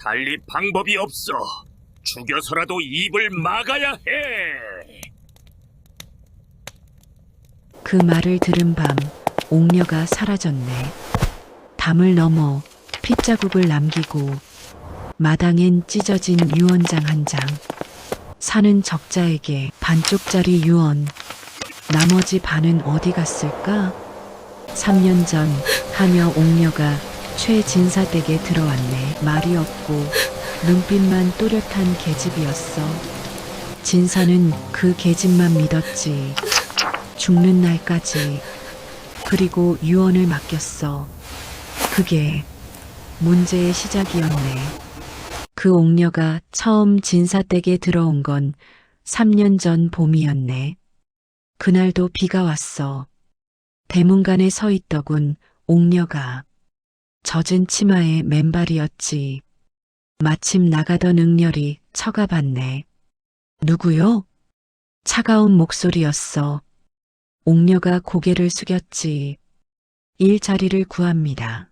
달리 방법이 없어. 죽여서라도 입을 막아야 해. 그 말을 들은 밤 옥녀가 사라졌네. 담을 넘어 핏자국을 남기고 마당엔 찢어진 유언장 한 장. 사는 적자에게 반쪽짜리 유언. 나머지 반은 어디 갔을까? 3년 전 하며 옥녀가 최진사 댁에 들어왔네. 말이 없고 눈빛만 또렷한 계집이었어. 진사는 그 계집만 믿었지. 죽는 날까지. 그리고 유언을 맡겼어. 그게 문제의 시작이었네. 그 옥녀가 처음 진사 댁에 들어온 건 3년 전 봄이었네. 그날도 비가 왔어. 대문간에 서 있더군 옥녀가. 젖은 치마에 맨발이었지. 마침 나가던 응렬이 쳐가봤네. 누구요? 차가운 목소리였어. 옥녀가 고개를 숙였지. 일자리를 구합니다.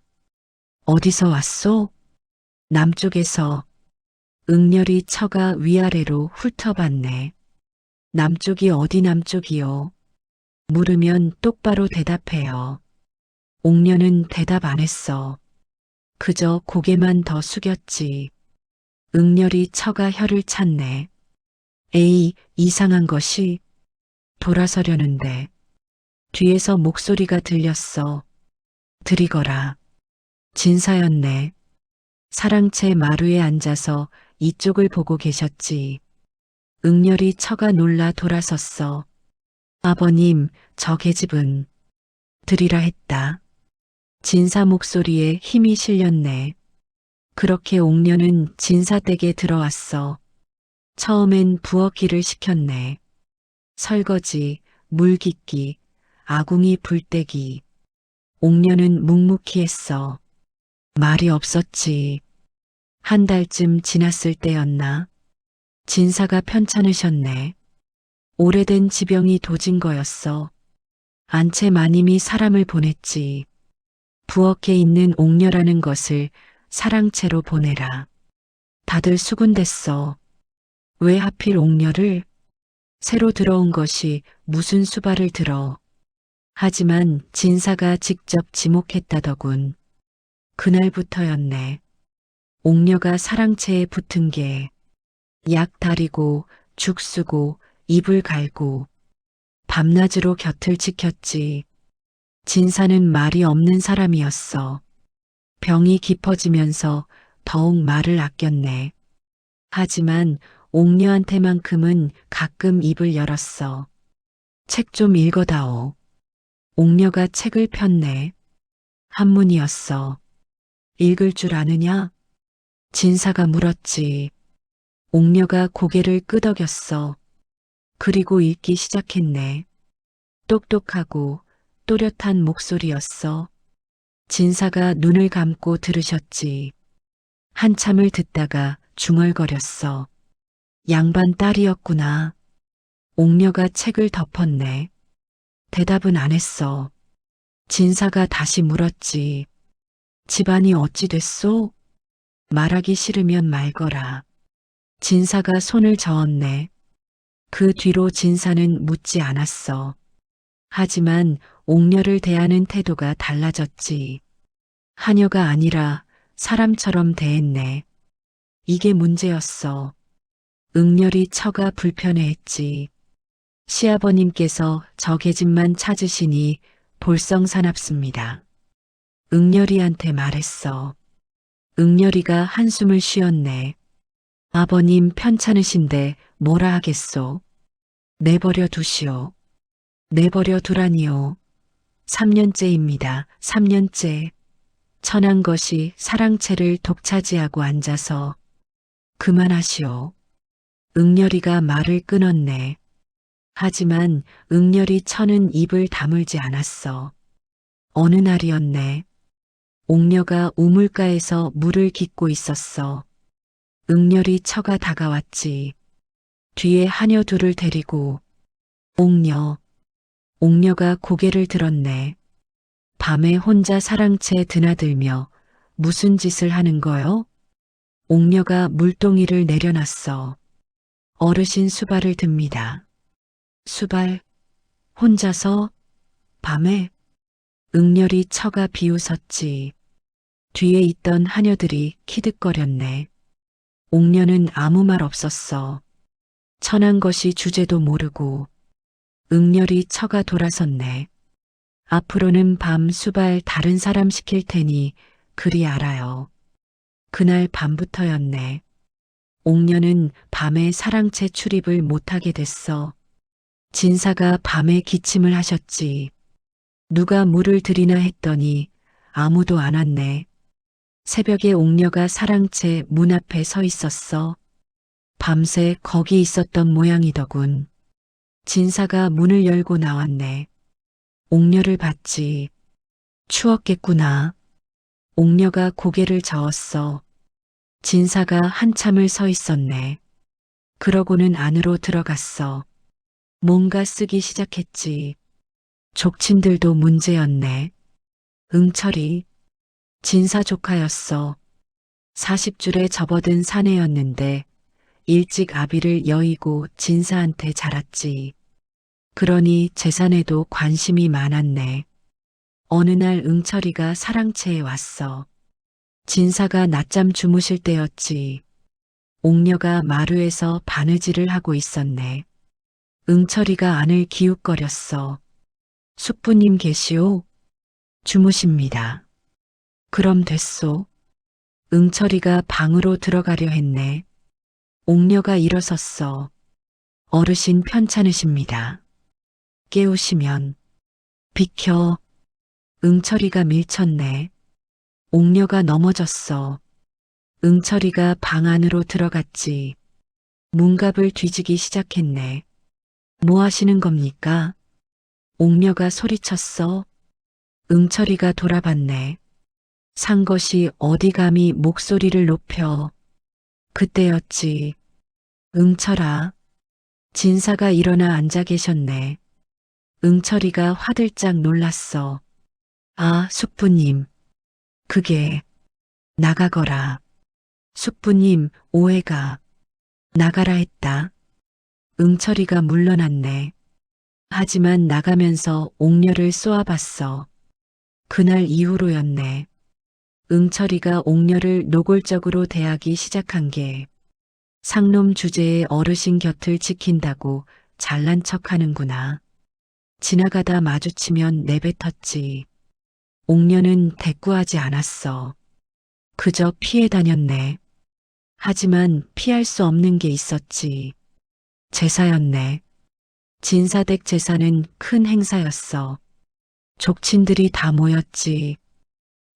어디서 왔소? 남쪽에서. 응렬이 처가 위아래로 훑어봤네. 남쪽이 어디 남쪽이요? 물으면 똑바로 대답해요. 옥녀는 대답 안 했어. 그저 고개만 더 숙였지. 응렬이 처가 혀를 찼네. 에이, 이상한 것이. 돌아서려는데 뒤에서 목소리가 들렸어. 들이거라. 진사였네. 사랑채 마루에 앉아서 이쪽을 보고 계셨지. 응렬이 처가 놀라 돌아섰어. 아버님, 저 계집은. 들이라 했다. 진사 목소리에 힘이 실렸네. 그렇게 옥녀는 진사 댁에 들어왔어. 처음엔 부엌일을 시켰네. 설거지, 물 깃기, 아궁이 불떼기. 옥녀는 묵묵히 했어. 말이 없었지. 한 달쯤 지났을 때였나? 진사가 편찮으셨네. 오래된 지병이 도진 거였어. 안채 마님이 사람을 보냈지. 부엌에 있는 옥녀라는 것을 사랑채로 보내라. 다들 수군댔어. 왜 하필 옥녀를? 새로 들어온 것이 무슨 수발을 들어. 하지만 진사가 직접 지목했다더군. 그날부터였네. 옥녀가 사랑채에 붙은 게 약 다리고 죽 쓰고 이불 갈고 밤낮으로 곁을 지켰지. 진사는 말이 없는 사람이었어. 병이 깊어지면서 더욱 말을 아꼈네. 하지만 옥녀한테만큼은 가끔 입을 열었어. 책 좀 읽어다오. 옥녀가 책을 폈네. 한문이었어. 읽을 줄 아느냐? 진사가 물었지. 옥녀가 고개를 끄덕였어. 그리고 읽기 시작했네. 똑똑하고 또렷한 목소리였어. 진사가 눈을 감고 들으셨지. 한참을 듣다가 중얼거렸어. 양반 딸이었구나. 옥녀가 책을 덮었네. 대답은 안 했어. 진사가 다시 물었지. 집안이 어찌 됐소? 말하기 싫으면 말거라. 진사가 손을 저었네. 그 뒤로 진사는 묻지 않았어. 하지만 옥녀를 대하는 태도가 달라졌지. 하녀가 아니라 사람처럼 대했네. 이게 문제였어. 응렬이 처가 불편해했지. 시아버님께서 저 계집만 찾으시니 볼썽사납습니다. 응렬이한테 말했어. 응렬이가 한숨을 쉬었네. 아버님 편찮으신데 뭐라 하겠소. 내버려 두시오. 내버려 두라니요. 3년째입니다. 3년째. 천한 것이 사랑채를 독차지하고 앉아서. 그만하시오. 응렬이가 말을 끊었네. 하지만 응렬이 처는 입을 다물지 않았어. 어느 날이었네. 옥녀가 우물가에서 물을 깃고 있었어. 응렬이 처가 다가왔지. 뒤에 하녀 둘을 데리고. 옥녀. 옥녀가 고개를 들었네. 밤에 혼자 사랑채 드나들며 무슨 짓을 하는 거요? 옥녀가 물동이를 내려놨어. 어르신 수발을 듭니다. 수발, 혼자서, 밤에, 응렬이 처가 비웃었지. 뒤에 있던 하녀들이 키득거렸네. 옥녀는 아무 말 없었어. 천한 것이 주제도 모르고. 응렬이 처가 돌아섰네. 앞으로는 밤 수발 다른 사람 시킬 테니 그리 알아요. 그날 밤부터였네. 옥녀는 밤에 사랑채 출입을 못하게 됐어. 진사가 밤에 기침을 하셨지. 누가 물을 들이나 했더니 아무도 안 왔네. 새벽에 옥녀가 사랑채 문 앞에 서 있었어. 밤새 거기 있었던 모양이더군. 진사가 문을 열고 나왔네. 옥녀를 봤지. 추웠겠구나. 옥녀가 고개를 저었어. 진사가 한참을 서 있었네. 그러고는 안으로 들어갔어. 뭔가 쓰기 시작했지. 족친들도 문제였네. 응철이 진사 조카였어. 40줄에 접어든 사내였는데 일찍 아비를 여의고 진사한테 자랐지. 그러니 재산에도 관심이 많았네. 어느 날 응철이가 사랑채에 왔어. 진사가 낮잠 주무실 때였지. 옥녀가 마루에서 바느질을 하고 있었네. 응철이가 안을 기웃거렸어. 숙부님 계시오? 주무십니다. 그럼 됐소. 응철이가 방으로 들어가려 했네. 옥녀가 일어섰어. 어르신 편찮으십니다. 깨우시면. 비켜. 응철이가 밀쳤네. 옥녀가 넘어졌어. 응철이가 방 안으로 들어갔지. 문갑을 뒤지기 시작했네. 뭐 하시는 겁니까? 옥녀가 소리쳤어. 응철이가 돌아봤네. 산 것이 어디 감히 목소리를 높여. 그때였지. 응철아. 진사가 일어나 앉아 계셨네. 응철이가 화들짝 놀랐어. 아, 숙부님. 그게 나가거라. 숙부님, 오해가 나가라 했다. 응철이가 물러났네. 하지만 나가면서 옥녀를 쏘아봤어. 그날 이후로였네. 응철이가 옥녀를 노골적으로 대하기 시작한 게 상놈 주제에 어르신 곁을 지킨다고 잘난 척하는구나. 지나가다 마주치면 내뱉었지. 옥녀는 대꾸하지 않았어. 그저 피해 다녔네. 하지만 피할 수 없는 게 있었지. 제사였네. 진사댁 제사는 큰 행사였어. 족친들이 다 모였지.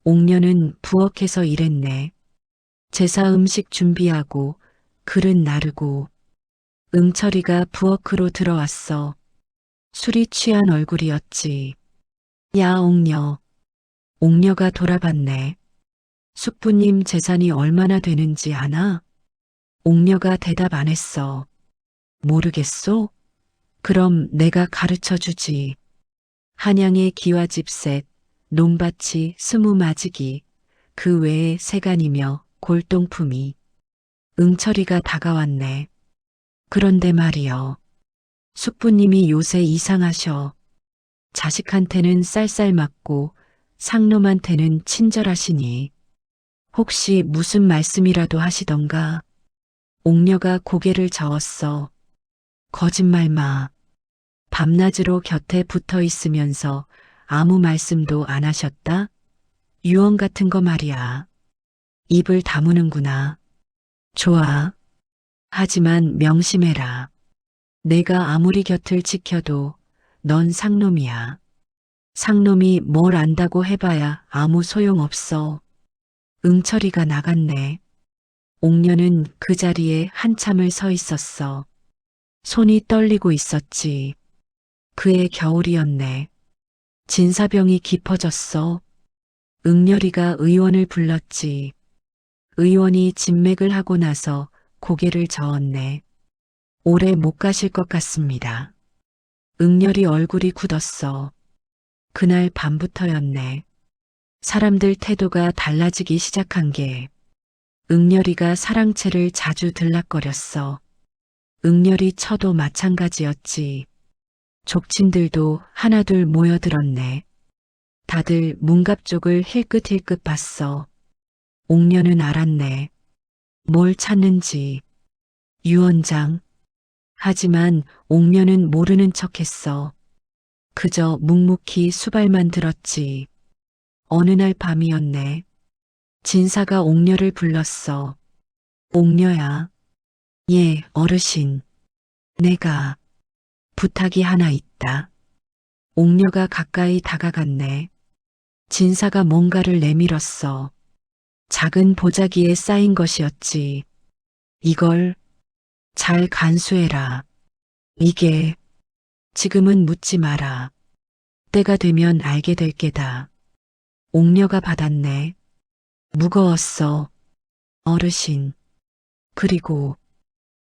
옥녀는 부엌에서 일했네. 제사 음식 준비하고 그릇 나르고. 응철이가 부엌으로 들어왔어. 술이 취한 얼굴이었지. 야, 옥녀. 옥녀가 돌아봤네. 숙부님 재산이 얼마나 되는지 아나? 옥녀가 대답 안 했어. 모르겠소? 그럼 내가 가르쳐 주지. 한양의 기와집셋, 논밭이 20마지기, 그 외에 세간이며 골동품이. 응철이가 다가왔네. 그런데 말이여. 숙부님이 요새 이상하셔. 자식한테는 쌀쌀 맞고 상놈한테는 친절하시니. 혹시 무슨 말씀이라도 하시던가. 옥녀가 고개를 저었어. 거짓말 마. 밤낮으로 곁에 붙어 있으면서 아무 말씀도 안 하셨다? 유언 같은 거 말이야. 입을 다무는구나. 좋아. 하지만 명심해라. 내가 아무리 곁을 지켜도 넌 상놈이야. 상놈이 뭘 안다고 해봐야 아무 소용없어. 응철이가 나갔네. 옥녀는 그 자리에 한참을 서 있었어. 손이 떨리고 있었지. 그해 겨울이었네. 진사병이 깊어졌어. 응렬이가 의원을 불렀지. 의원이 진맥을 하고 나서 고개를 저었네. 오래 못 가실 것 같습니다. 응렬이 얼굴이 굳었어. 그날 밤부터였네. 사람들 태도가 달라지기 시작한 게 응렬이가 사랑채를 자주 들락거렸어. 응렬이 쳐도 마찬가지였지. 족친들도 하나둘 모여들었네. 다들 문갑 쪽을 힐끗힐끗 봤어. 옥녀는 알았네. 뭘 찾는지. 유언장. 하지만 옥녀는 모르는 척했어. 그저 묵묵히 수발만 들었지. 어느 날 밤이었네. 진사가 옥녀를 불렀어. 옥녀야. 예, 어르신. 내가 부탁이 하나 있다. 옥녀가 가까이 다가갔네. 진사가 뭔가를 내밀었어. 작은 보자기에 쌓인 것이었지. 이걸 잘 간수해라. 이게 지금은 묻지 마라. 때가 되면 알게 될 게다. 옥녀가 받았네. 무거웠어. 어르신. 그리고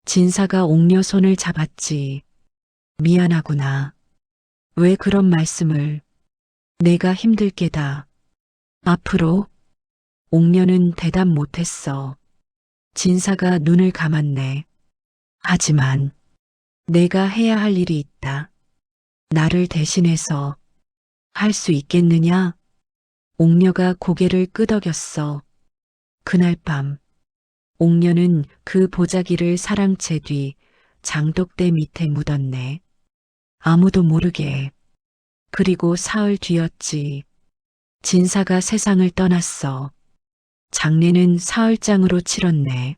진사가 옥녀 손을 잡았지. 미안하구나. 왜 그런 말씀을. 내가 힘들 게다. 앞으로. 옥녀는 대답 못했어. 진사가 눈을 감았네. 하지만 내가 해야 할 일이 있다. 나를 대신해서 할 수 있겠느냐? 옥녀가 고개를 끄덕였어. 그날 밤 옥녀는 그 보자기를 사랑채 뒤 장독대 밑에 묻었네. 아무도 모르게. 그리고 사흘 뒤였지. 진사가 세상을 떠났어. 장례는 사흘장으로 치렀네.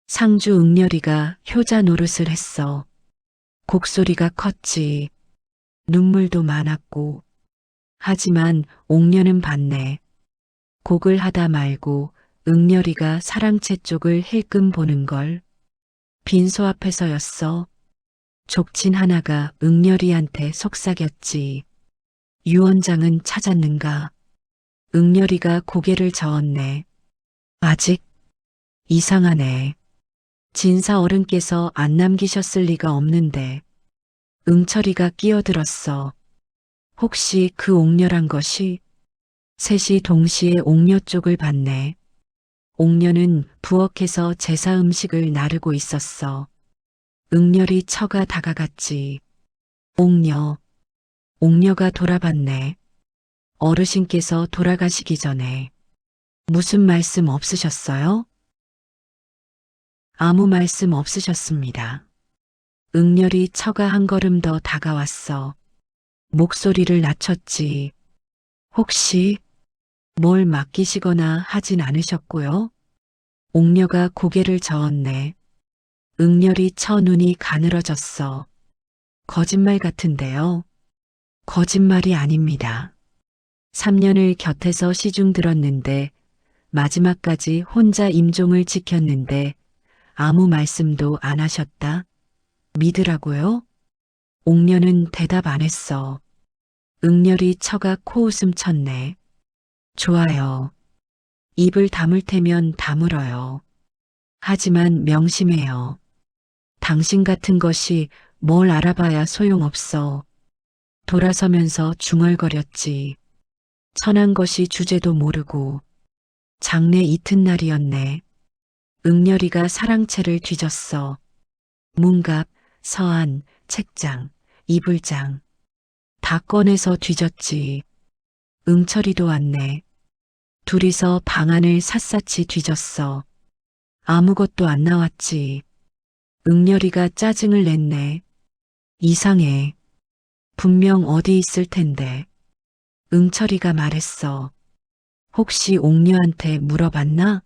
상주 응렬이가 효자 노릇을 했어. 곡소리가 컸지. 눈물도 많았고. 하지만 옥녀는 봤네. 곡을 하다 말고 응렬이가 사랑채 쪽을 힐끔 보는 걸. 빈소 앞에서였어. 족친 하나가 응렬이한테 속삭였지. 유언장은 찾았는가? 응렬이가 고개를 저었네. 아직? 이상하네. 진사 어른께서 안 남기셨을 리가 없는데. 응철이가 끼어들었어. 혹시 그 옥녀란 것이? 셋이 동시에 옥녀 쪽을 봤네. 옥녀는 부엌에서 제사 음식을 나르고 있었어. 응렬이 처가 다가갔지. 옥녀. 옥녀가 돌아봤네. 어르신께서 돌아가시기 전에 무슨 말씀 없으셨어요? 아무 말씀 없으셨습니다. 응렬이 처가 한 걸음 더 다가왔어. 목소리를 낮췄지. 혹시 뭘 맡기시거나 하진 않으셨고요? 옥녀가 고개를 저었네. 응렬이 처 눈이 가늘어졌어. 거짓말 같은데요. 거짓말이 아닙니다. 3년을 곁에서 시중 들었는데 마지막까지 혼자 임종을 지켰는데 아무 말씀도 안 하셨다. 믿으라고요? 옥녀는 대답 안 했어. 응렬이 처가 코웃음 쳤네. 좋아요. 입을 다물 테면 다물어요. 하지만 명심해요. 당신 같은 것이 뭘 알아봐야 소용없어. 돌아서면서 중얼거렸지. 천한 것이 주제도 모르고. 장례 이튿날이었네. 응렬이가 사랑채를 뒤졌어. 문갑, 서안, 책장, 이불장. 다 꺼내서 뒤졌지. 응철이도 왔네. 둘이서 방안을 샅샅이 뒤졌어. 아무것도 안 나왔지. 응렬이가 짜증을 냈네. 이상해. 분명 어디 있을 텐데. 응철이가 말했어. 혹시 옥녀한테 물어봤나?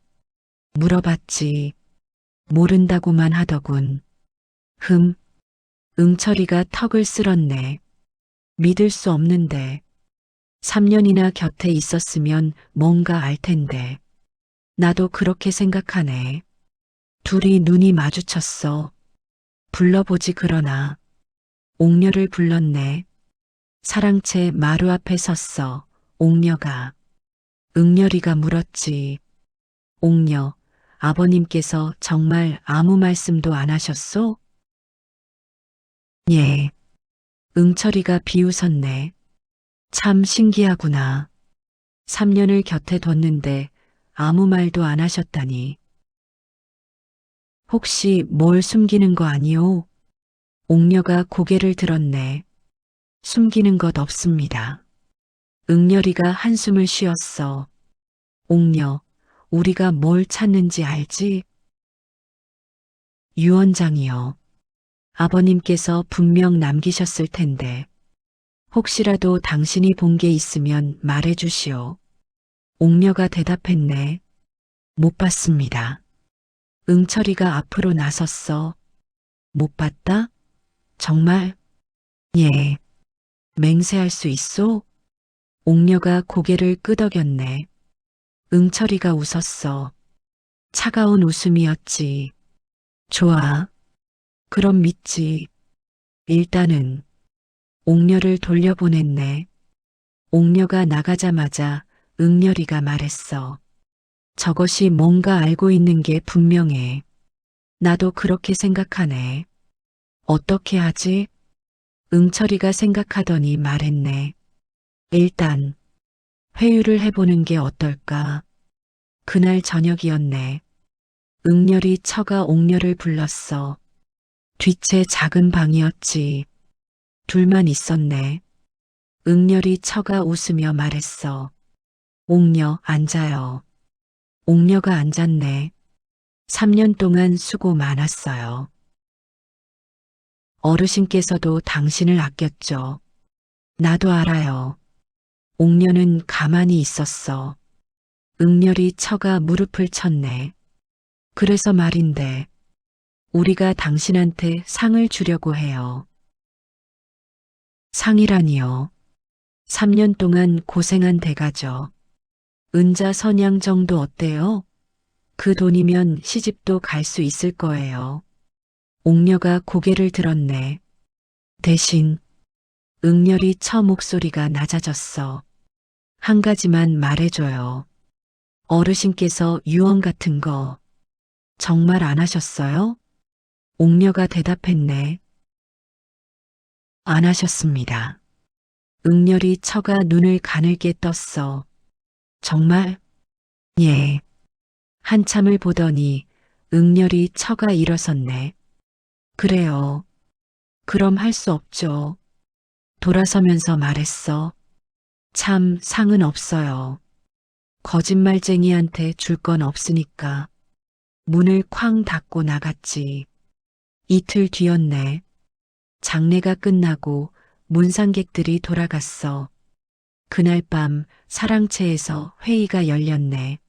물어봤지. 모른다고만 하더군. 응철이가 턱을 쓸었네. 믿을 수 없는데. 3년이나 곁에 있었으면 뭔가 알 텐데. 나도 그렇게 생각하네. 둘이 눈이 마주쳤어. 불러보지 그러나. 옥녀를 불렀네. 사랑채 마루 앞에 섰어. 옥녀가. 응렬이가 물었지. 옥녀, 아버님께서 정말 아무 말씀도 안 하셨소? 예. 응철이가 비웃었네. 참 신기하구나. 3년을 곁에 뒀는데 아무 말도 안 하셨다니. 혹시 뭘 숨기는 거 아니오? 옥녀가 고개를 들었네. 숨기는 것 없습니다. 응렬이가 한숨을 쉬었어. 옥녀, 우리가 뭘 찾는지 알지? 유언장이요. 아버님께서 분명 남기셨을 텐데. 혹시라도 당신이 본 게 있으면 말해 주시오. 옥녀가 대답했네. 못 봤습니다. 응철이가 앞으로 나섰어. 못 봤다? 정말? 예. 맹세할 수 있소? 옥녀가 고개를 끄덕였네. 응철이가 웃었어. 차가운 웃음이었지. 좋아. 그럼 믿지. 일단은 옥녀를 돌려보냈네. 옥녀가 나가자마자 응렬이가 말했어. 저것이 뭔가 알고 있는 게 분명해. 나도 그렇게 생각하네. 어떻게 하지? 응철이가 생각하더니 말했네. 일단 회유를 해보는 게 어떨까? 그날 저녁이었네. 응렬이 처가 옥녀를 불렀어. 뒷채 작은 방이었지. 둘만 있었네. 응렬이 처가 웃으며 말했어. 옥녀 앉아요. 옥녀가 앉았네. 3년 동안 수고 많았어요. 어르신께서도 당신을 아꼈죠. 나도 알아요. 옥녀는 가만히 있었어. 응렬이 처가 무릎을 쳤네. 그래서 말인데, 우리가 당신한테 상을 주려고 해요. 상이라니요. 3년 동안 고생한 대가죠. 은자 선양 정도 어때요? 그 돈이면 시집도 갈 수 있을 거예요. 옥녀가 고개를 들었네. 대신 응렬이 처 목소리가 낮아졌어. 한 가지만 말해줘요. 어르신께서 유언 같은 거 정말 안 하셨어요? 옥녀가 대답했네. 안 하셨습니다. 응렬이 처가 눈을 가늘게 떴어. 정말? 예. 한참을 보더니 응렬이 처가 일어섰네. 그래요. 그럼 할 수 없죠. 돌아서면서 말했어. 참 상은 없어요. 거짓말쟁이한테 줄 건 없으니까. 문을 쾅 닫고 나갔지. 이틀 뒤였네. 장례가 끝나고 문상객들이 돌아갔어. 그날 밤 사랑채에서 회의가 열렸네.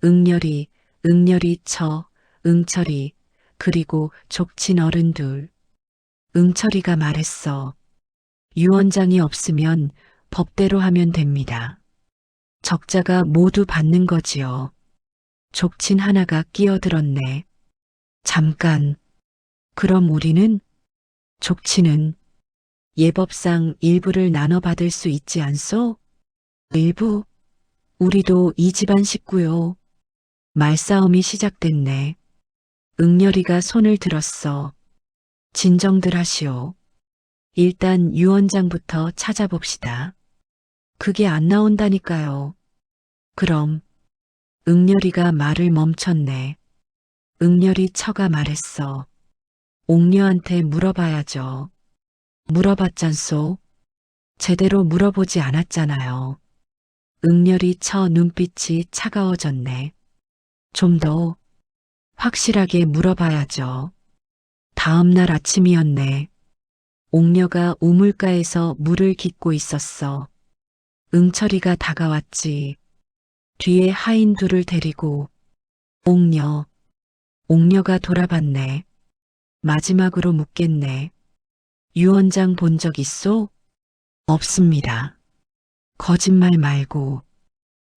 응렬이 처, 응철이, 그리고 족친 어른들. 응철이가 말했어. 유언장이 없으면 법대로 하면 됩니다. 적자가 모두 받는 거지요. 족친 하나가 끼어들었네. 잠깐. 그럼 우리는? 족친은 예법상 일부를 나눠 받을 수 있지 않소? 일부? 우리도 이 집안 식구요. 말싸움이 시작됐네. 응렬이가 손을 들었어. 진정들 하시오. 일단 유언장부터 찾아봅시다. 그게 안 나온다니까요. 그럼 응렬이가 말을 멈췄네. 응렬이 처가 말했어. 옥녀한테 물어봐야죠. 물어봤잖소. 제대로 물어보지 않았잖아요. 응렬이 처 눈빛이 차가워졌네. 좀 더 확실하게 물어봐야죠. 다음 날 아침이었네. 옥녀가 우물가에서 물을 깃고 있었어. 응철이가 다가왔지. 뒤에 하인 둘을 데리고 옥녀가 돌아봤네. 마지막으로 묻겠네. 유언장 본 적 있소? 없습니다. 거짓말 말고.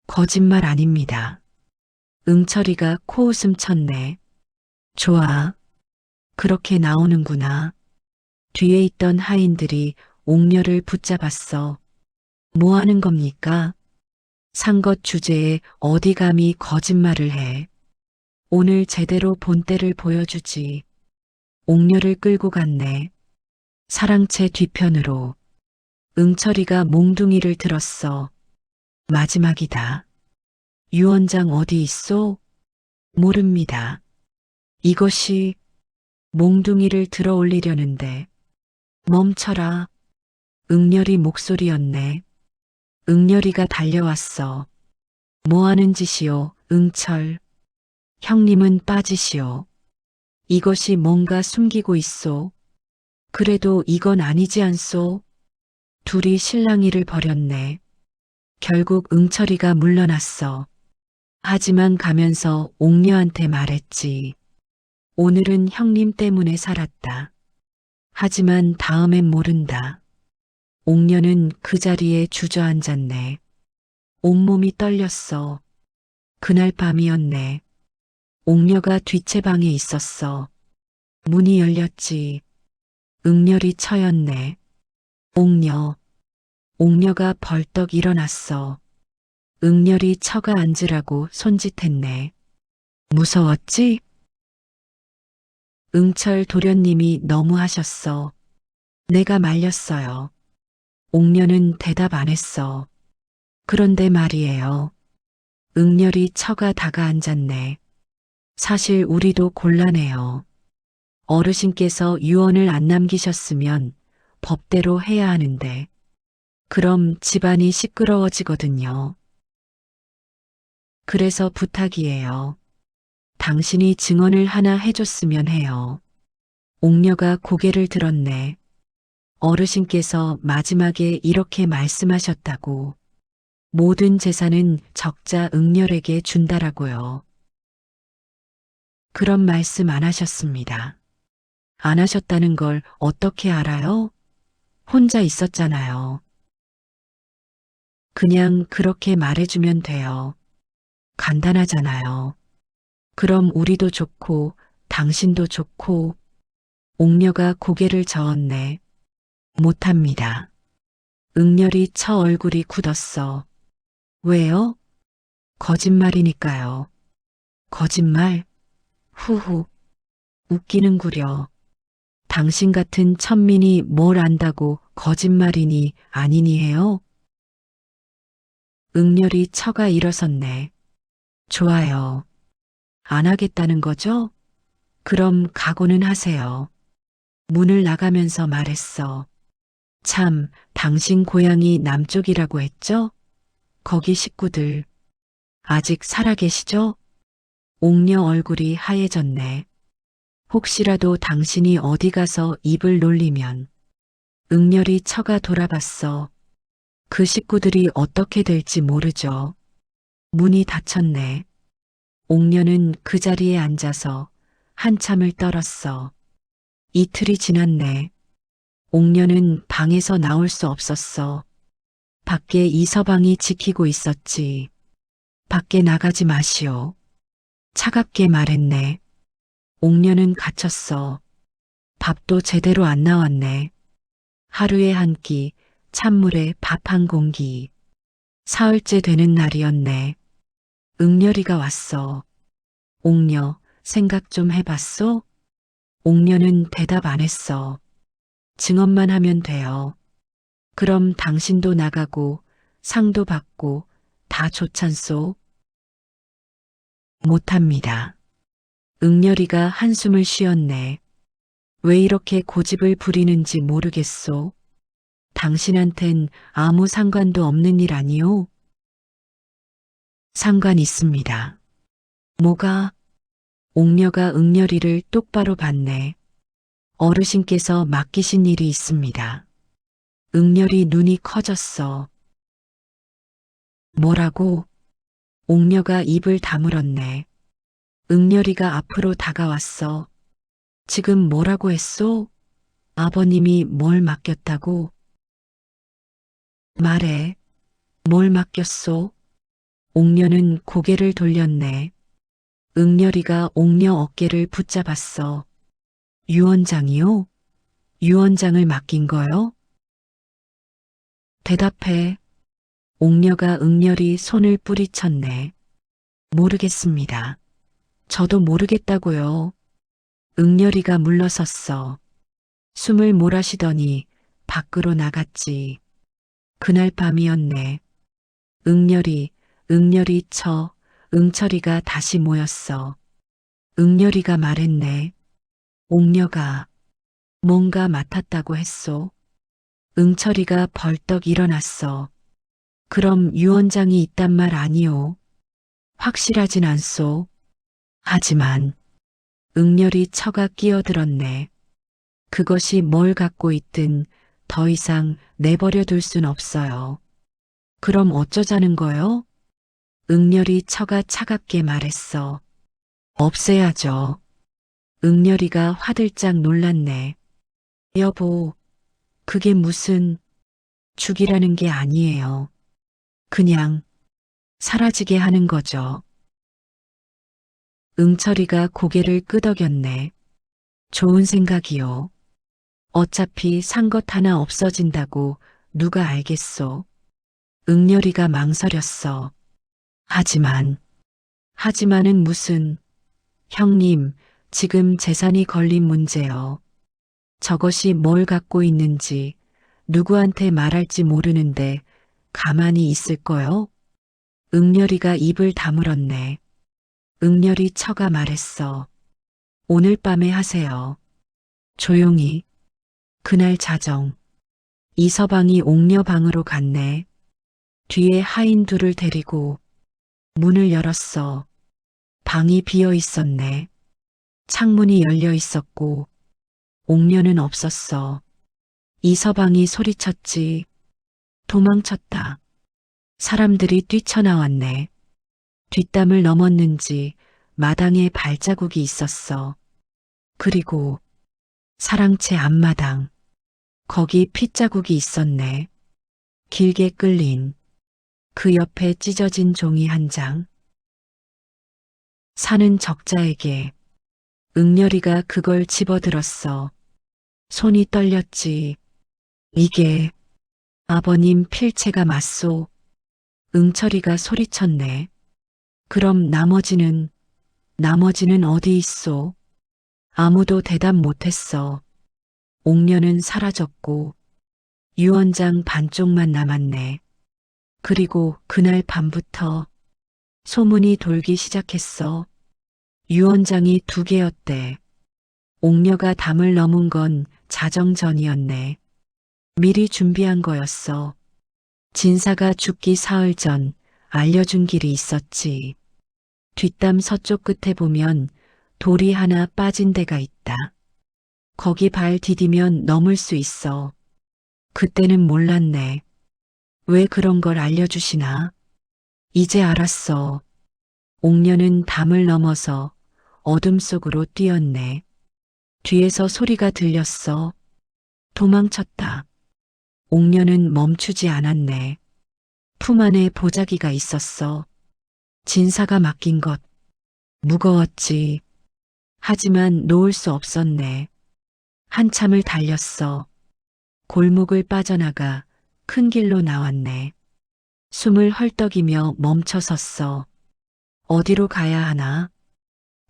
거짓말 아닙니다. 응철이가 코웃음 쳤네. 좋아. 그렇게 나오는구나. 뒤에 있던 하인들이 옥녀를 붙잡았어. 뭐 하는 겁니까? 상것 주제에 어디 감히 거짓말을 해. 오늘 제대로 본때를 보여주지. 옥녀를 끌고 갔네. 사랑채 뒤편으로. 응철이가 몽둥이를 들었어. 마지막이다. 유언장 어디 있소? 모릅니다. 이것이 몽둥이를 들어 올리려는데 멈춰라. 응렬이 목소리였네. 응렬이가 달려왔어. 뭐 하는 짓이오, 응철. 형님은 빠지시오. 이것이 뭔가 숨기고 있소. 그래도 이건 아니지 않소? 둘이 실랑이를 벌였네. 결국 응철이가 물러났어. 하지만 가면서 옥녀한테 말했지. 오늘은 형님 때문에 살았다. 하지만 다음엔 모른다. 옥녀는 그 자리에 주저앉았네. 온몸이 떨렸어. 그날 밤이었네. 옥녀가 뒷채방에 있었어. 문이 열렸지. 응렬이 처였네. 옥녀. 옥녀가 벌떡 일어났어. 응렬이 처가 앉으라고 손짓했네. 무서웠지? 응철 도련님이 너무 하셨어. 내가 말렸어요. 옥녀는 대답 안 했어. 그런데 말이에요. 응렬이 처가 다가앉았네. 사실 우리도 곤란해요. 어르신께서 유언을 안 남기셨으면 법대로 해야 하는데, 그럼 집안이 시끄러워지거든요. 그래서 부탁이에요. 당신이 증언을 하나 해줬으면 해요. 옥녀가 고개를 들었네. 어르신께서 마지막에 이렇게 말씀하셨다고. 모든 재산은 적자 응렬에게 준다라고요. 그런 말씀 안 하셨습니다. 안 하셨다는 걸 어떻게 알아요? 혼자 있었잖아요. 그냥 그렇게 말해주면 돼요. 간단하잖아요. 그럼 우리도 좋고 당신도 좋고. 옥녀가 고개를 저었네. 못합니다. 응렬이 처 얼굴이 굳었어. 왜요? 거짓말이니까요. 거짓말? 후후. 웃기는구려. 당신 같은 천민이 뭘 안다고 거짓말이니 아니니 해요? 응렬이 처가 일어섰네. 좋아요. 안 하겠다는 거죠? 그럼 각오는 하세요. 문을 나가면서 말했어. 참, 당신 고향이 남쪽이라고 했죠? 거기 식구들 아직 살아계시죠? 옥녀 얼굴이 하얘졌네. 혹시라도 당신이 어디 가서 입을 놀리면. 응렬이 처가 돌아봤어. 그 식구들이 어떻게 될지 모르죠. 문이 닫혔네. 옥녀는 그 자리에 앉아서 한참을 떨었어. 이틀이 지났네. 옥녀는 방에서 나올 수 없었어. 밖에 이서방이 지키고 있었지. 밖에 나가지 마시오. 차갑게 말했네. 옥녀는 갇혔어. 밥도 제대로 안 나왔네. 하루에 한 끼, 찬물에 밥 한 공기. 사흘째 되는 날이었네. 응렬이가 왔어. 옥녀, 생각 좀 해봤소? 옥녀는 대답 안 했어. 증언만 하면 돼요. 그럼 당신도 나가고 상도 받고 다 좋잖소? 못합니다. 응렬이가 한숨을 쉬었네. 왜 이렇게 고집을 부리는지 모르겠소. 당신한텐 아무 상관도 없는 일 아니오? 상관 있습니다. 뭐가? 옥녀가 응렬이를 똑바로 봤네. 어르신께서 맡기신 일이 있습니다. 응렬이 눈이 커졌어. 뭐라고? 옥녀가 입을 다물었네. 응렬이가 앞으로 다가왔어. 지금 뭐라고 했소? 아버님이 뭘 맡겼다고? 말해. 뭘 맡겼소? 옥녀는 고개를 돌렸네. 응렬이가 옥녀 어깨를 붙잡았어. 유언장이요? 유언장을 맡긴 거요? 대답해. 옥녀가 응렬이 손을 뿌리쳤네. 모르겠습니다. 저도 모르겠다고요. 응렬이가 물러섰어. 숨을 몰아쉬더니 밖으로 나갔지. 그날 밤이었네. 응렬이 처, 응철이가 다시 모였어. 응렬이가 말했네. 옥녀가 뭔가 맡았다고 했소. 응철이가 벌떡 일어났어. 그럼 유원장이 있단 말 아니오. 확실하진 않소. 하지만 응렬이 처가 끼어들었네. 그것이 뭘 갖고 있든 더 이상 내버려 둘 순 없어요. 그럼 어쩌자는 거요? 응렬이 처가 차갑게 말했어. 없애야죠. 응렬이가 화들짝 놀랐네. 여보, 그게 무슨 죽이라는 게 아니에요. 그냥 사라지게 하는 거죠. 응철이가 고개를 끄덕였네. 좋은 생각이요. 어차피 산 것 하나 없어진다고 누가 알겠소. 응렬이가 망설였어. 하지만은 무슨, 형님, 지금 재산이 걸린 문제요. 저것이 뭘 갖고 있는지 누구한테 말할지 모르는데 가만히 있을 거요? 응렬이가 입을 다물었네. 응렬이 처가 말했어. 오늘 밤에 하세요. 조용히. 그날 자정. 이서방이 옥녀 방으로 갔네. 뒤에 하인 둘을 데리고 문을 열었어. 방이 비어 있었네. 창문이 열려 있었고 옥녀는 없었어. 이서방이 소리쳤지. 도망쳤다. 사람들이 뛰쳐나왔네. 뒷담을 넘었는지 마당에 발자국이 있었어. 그리고 사랑채 앞마당. 거기 핏자국이 있었네. 길게 끌린. 그 옆에 찢어진 종이 한 장. 사는 적자에게. 응렬이가 그걸 집어들었어. 손이 떨렸지. 이게 아버님 필체가 맞소. 응철이가 소리쳤네. 그럼 나머지는 어디 있소? 아무도 대답 못했어. 옥녀는 사라졌고 유언장 반쪽만 남았네. 그리고 그날 밤부터 소문이 돌기 시작했어. 유언장이 2개였대. 옥녀가 담을 넘은 건 자정 전이었네. 미리 준비한 거였어. 진사가 죽기 사흘 전 알려준 길이 있었지. 뒷담 서쪽 끝에 보면 돌이 하나 빠진 데가 있다. 거기 발 디디면 넘을 수 있어. 그때는 몰랐네. 왜 그런 걸 알려주시나? 이제 알았어. 옥녀는 담을 넘어서 어둠 속으로 뛰었네. 뒤에서 소리가 들렸어. 도망쳤다. 옥녀는 멈추지 않았네. 품 안에 보자기가 있었어. 진사가 맡긴 것. 무거웠지. 하지만 놓을 수 없었네. 한참을 달렸어. 골목을 빠져나가 큰 길로 나왔네. 숨을 헐떡이며 멈춰섰어. 어디로 가야 하나?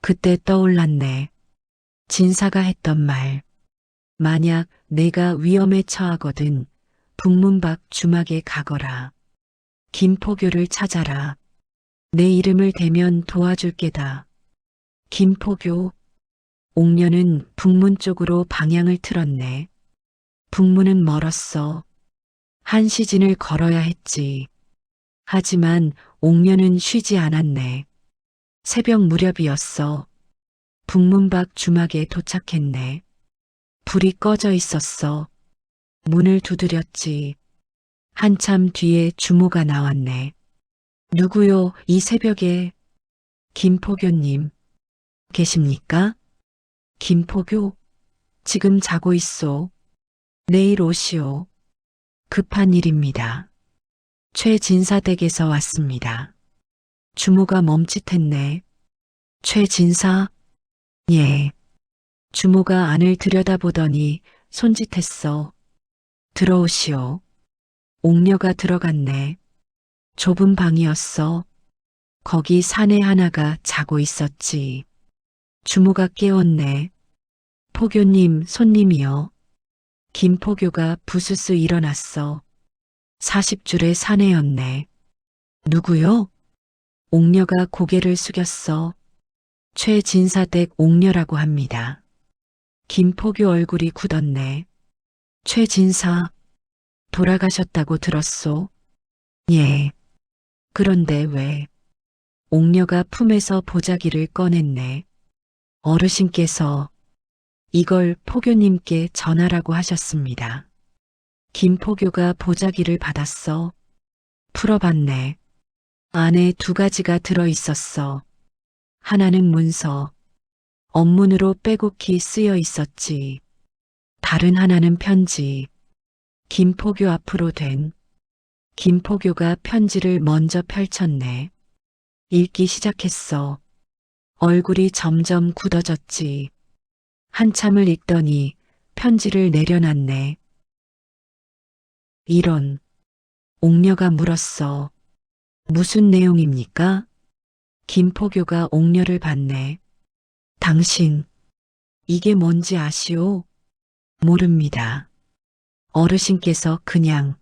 그때 떠올랐네. 진사가 했던 말. 만약 내가 위험에 처하거든 북문 밖 주막에 가거라. 김포교를 찾아라. 내 이름을 대면 도와줄 게다. 김포교. 옥녀는 북문 쪽으로 방향을 틀었네. 북문은 멀었어. 한 시진을 걸어야 했지. 하지만 옥녀는 쉬지 않았네. 새벽 무렵이었어. 북문 밖 주막에 도착했네. 불이 꺼져 있었어. 문을 두드렸지. 한참 뒤에 주모가 나왔네. 누구요, 이 새벽에? 김포교님. 계십니까? 김포교? 지금 자고 있소. 내일 오시오. 급한 일입니다. 최진사 댁에서 왔습니다. 주모가 멈칫했네. 최진사? 예. 주모가 안을 들여다보더니 손짓했어. 들어오시오. 옥녀가 들어갔네. 좁은 방이었어. 거기 사내 하나가 자고 있었지. 주모가 깨웠네. 포교님, 손님이요. 김포교가 부스스 일어났어. 40줄의 사내였네. 누구요? 옥녀가 고개를 숙였어. 최진사댁 옥녀라고 합니다. 김포교 얼굴이 굳었네. 최진사, 돌아가셨다고 들었소? 예. 그런데 왜? 옥녀가 품에서 보자기를 꺼냈네. 어르신께서 이걸 포교님께 전하라고 하셨습니다. 김포교가 보자기를 받았어. 풀어봤네. 안에 두 가지가 들어있었어. 하나는 문서, 업문으로 빼곡히 쓰여 있었지. 다른 하나는 편지, 김포교 앞으로 된. 김포교가 편지를 먼저 펼쳤네. 읽기 시작했어. 얼굴이 점점 굳어졌지. 한참을 읽더니 편지를 내려놨네. 이런, 옥녀가 물었어. 무슨 내용입니까? 김포교가 옥녀를 봤네. 당신, 이게 뭔지 아시오? 모릅니다. 어르신께서 그냥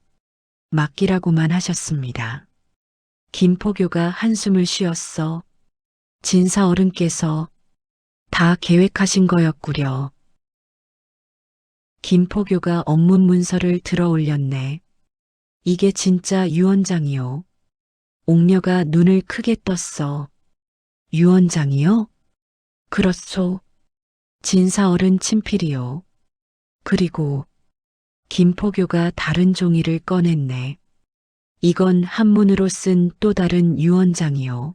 맡기라고만 하셨습니다. 김포교가 한숨을 쉬었어. 진사 어른께서 다 계획하신 거였구려. 김포교가 업문 문서를 들어 올렸네. 이게 진짜 유언장이요. 옥녀가 눈을 크게 떴어. 유언장이요? 그렇소. 진사 어른 친필이요. 그리고 김포교가 다른 종이를 꺼냈네. 이건 한문으로 쓴 또 다른 유언장이요.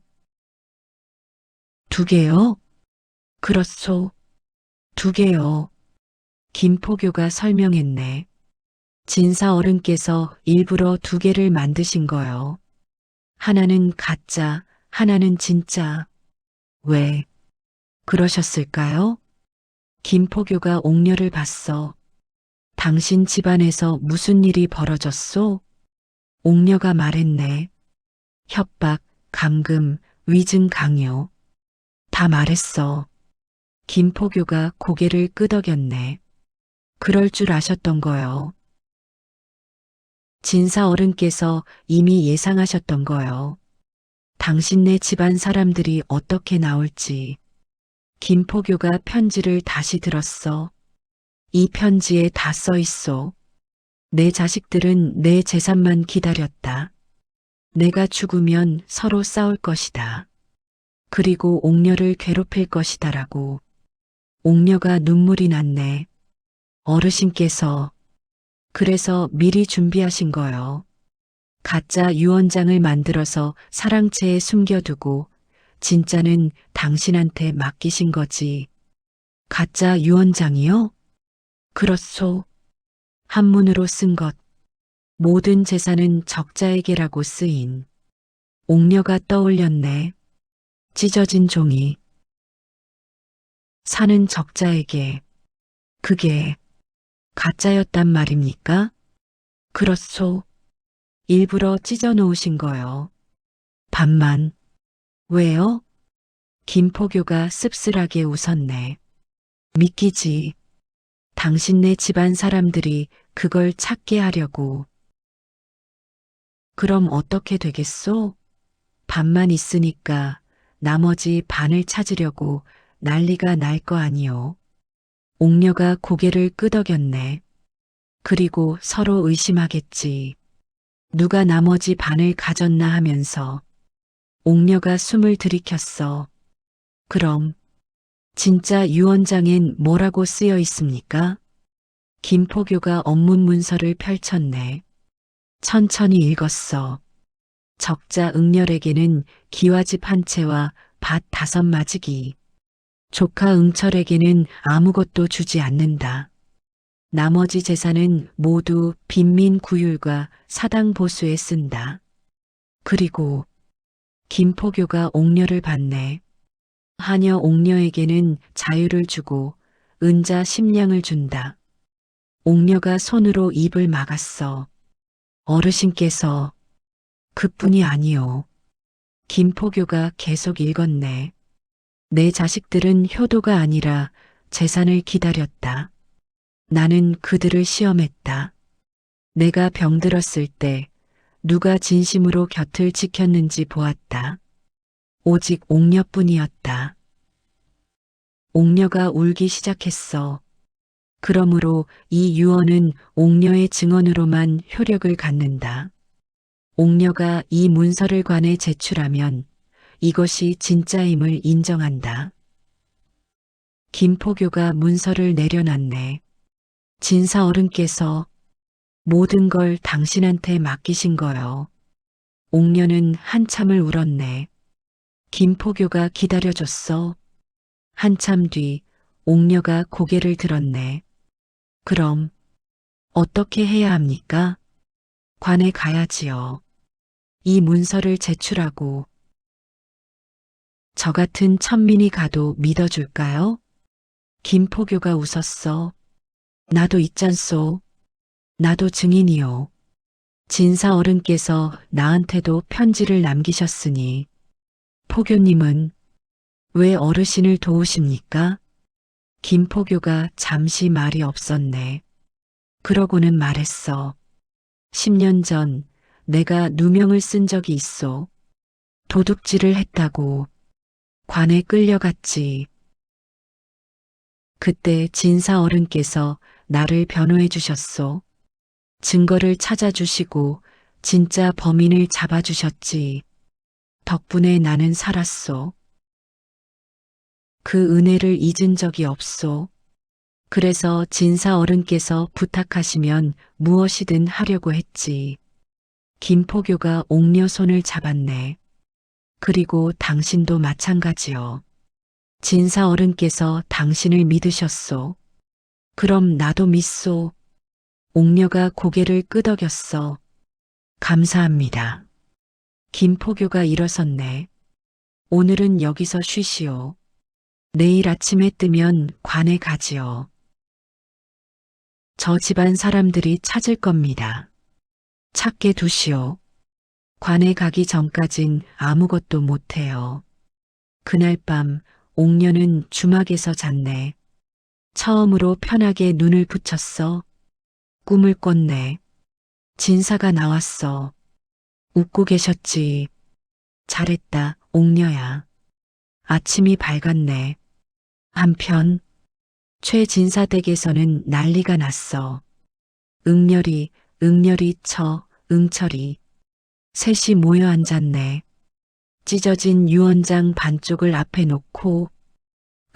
두 개요? 그렇소. 두 개요. 김포교가 설명했네. 진사 어른께서 일부러 두 개를 만드신 거요. 하나는 가짜, 하나는 진짜. 왜 그러셨을까요? 김포교가 옥녀를 봤어. 당신 집안에서 무슨 일이 벌어졌소? 옥녀가 말했네. 협박, 감금, 위증, 강요. 다 말했어. 김포교가 고개를 끄덕였네. 그럴 줄 아셨던 거요. 진사 어른께서 이미 예상하셨던 거요. 당신네 집안 사람들이 어떻게 나올지. 김포교가 편지를 다시 들었어. 이 편지에 다 써 있어. 내 자식들은 내 재산만 기다렸다. 내가 죽으면 서로 싸울 것이다. 그리고 옥녀를 괴롭힐 것이다라고. 옥녀가 눈물이 났네. 어르신께서 그래서 미리 준비하신 거요. 가짜 유언장을 만들어서 사랑채에 숨겨두고 진짜는 당신한테 맡기신 거지. 가짜 유언장이요? 그렇소. 한문으로 쓴 것. 모든 재산은 적자에게라고 쓰인. 옥녀가 떠올렸네. 찢어진 종이. 사는 적자에게. 그게 가짜였단 말입니까? 그렇소. 일부러 찢어 놓으신 거요. 반만. 왜요? 김포교가 씁쓸하게 웃었네. 믿기지. 당신네 집안 사람들이 그걸 찾게 하려고. 그럼 어떻게 되겠소? 반만 있으니까 나머지 반을 찾으려고 난리가 날 거 아니요. 옥녀가 고개를 끄덕였네. 그리고 서로 의심하겠지. 누가 나머지 반을 가졌나 하면서. 옥녀가 숨을 들이켰어. 그럼 진짜 유언장엔 뭐라고 쓰여 있습니까? 김포교가 업문 문서를 펼쳤네. 천천히 읽었어. 적자 응렬에게는 기와집 한 채와 밭 5마지기. 조카 응철에게는 아무것도 주지 않는다. 나머지 재산은 모두 빈민 구율과 사당 보수에 쓴다. 그리고 김포교가 옥녀를 받네. 하녀 옥녀에게는 자유를 주고 은자 10냥을 준다. 옥녀가 손으로 입을 막았어. 어르신께서 그뿐이 아니오. 김포교가 계속 읽었네. 내 자식들은 효도가 아니라 재산을 기다렸다. 나는 그들을 시험했다. 내가 병들었을 때 누가 진심으로 곁을 지켰는지 보았다. 오직 옥녀뿐이었다. 옥녀가 울기 시작했어. 그러므로 이 유언은 옥녀의 증언으로만 효력을 갖는다. 옥녀가 이 문서를 관에 제출하면 이것이 진짜임을 인정한다. 김포교가 문서를 내려놨네. 진사 어른께서 모든 걸 당신한테 맡기신 거요. 옥녀는 한참을 울었네. 김포교가 기다려줬어. 한참 뒤 옥녀가 고개를 들었네. 그럼 어떻게 해야 합니까? 관에 가야지요. 이 문서를 제출하고 저 같은 천민이 가도 믿어줄까요? 김포교가 웃었어. 나도 있잖소. 나도 증인이요. 진사 어른께서 나한테도 편지를 남기셨으니 포교님은 왜 어르신을 도우십니까? 김포교가 잠시 말이 없었네. 그러고는 말했어. 10년 전 내가 누명을 쓴 적이 있어. 도둑질을 했다고. 관에 끌려갔지. 그때 진사 어른께서 나를 변호해 주셨소. 증거를 찾아주시고 진짜 범인을 잡아주셨지. 덕분에 나는 살았소. 그 은혜를 잊은 적이 없소. 그래서 진사 어른께서 부탁하시면 무엇이든 하려고 했지. 김포교가 옥녀 손을 잡았네. 그리고 당신도 마찬가지요. 진사 어른께서 당신을 믿으셨소. 그럼 나도 믿소. 옥녀가 고개를 끄덕였어. 감사합니다. 김포교가 일어섰네. 오늘은 여기서 쉬시오. 내일 아침에 뜨면 관에 가지요. 저 집안 사람들이 찾을 겁니다. 찾게 두시오. 관에 가기 전까진 아무것도 못해요. 그날 밤 옥녀는 주막에서 잤네. 처음으로 편하게 눈을 붙였어. 꿈을 꿨네. 진사가 나왔어. 웃고 계셨지. 잘했다, 옥녀야. 아침이 밝았네. 한편 최진사 댁에서는 난리가 났어. 응렬이, 응렬이 응철이. 셋이 모여 앉았네. 찢어진 유언장 반쪽을 앞에 놓고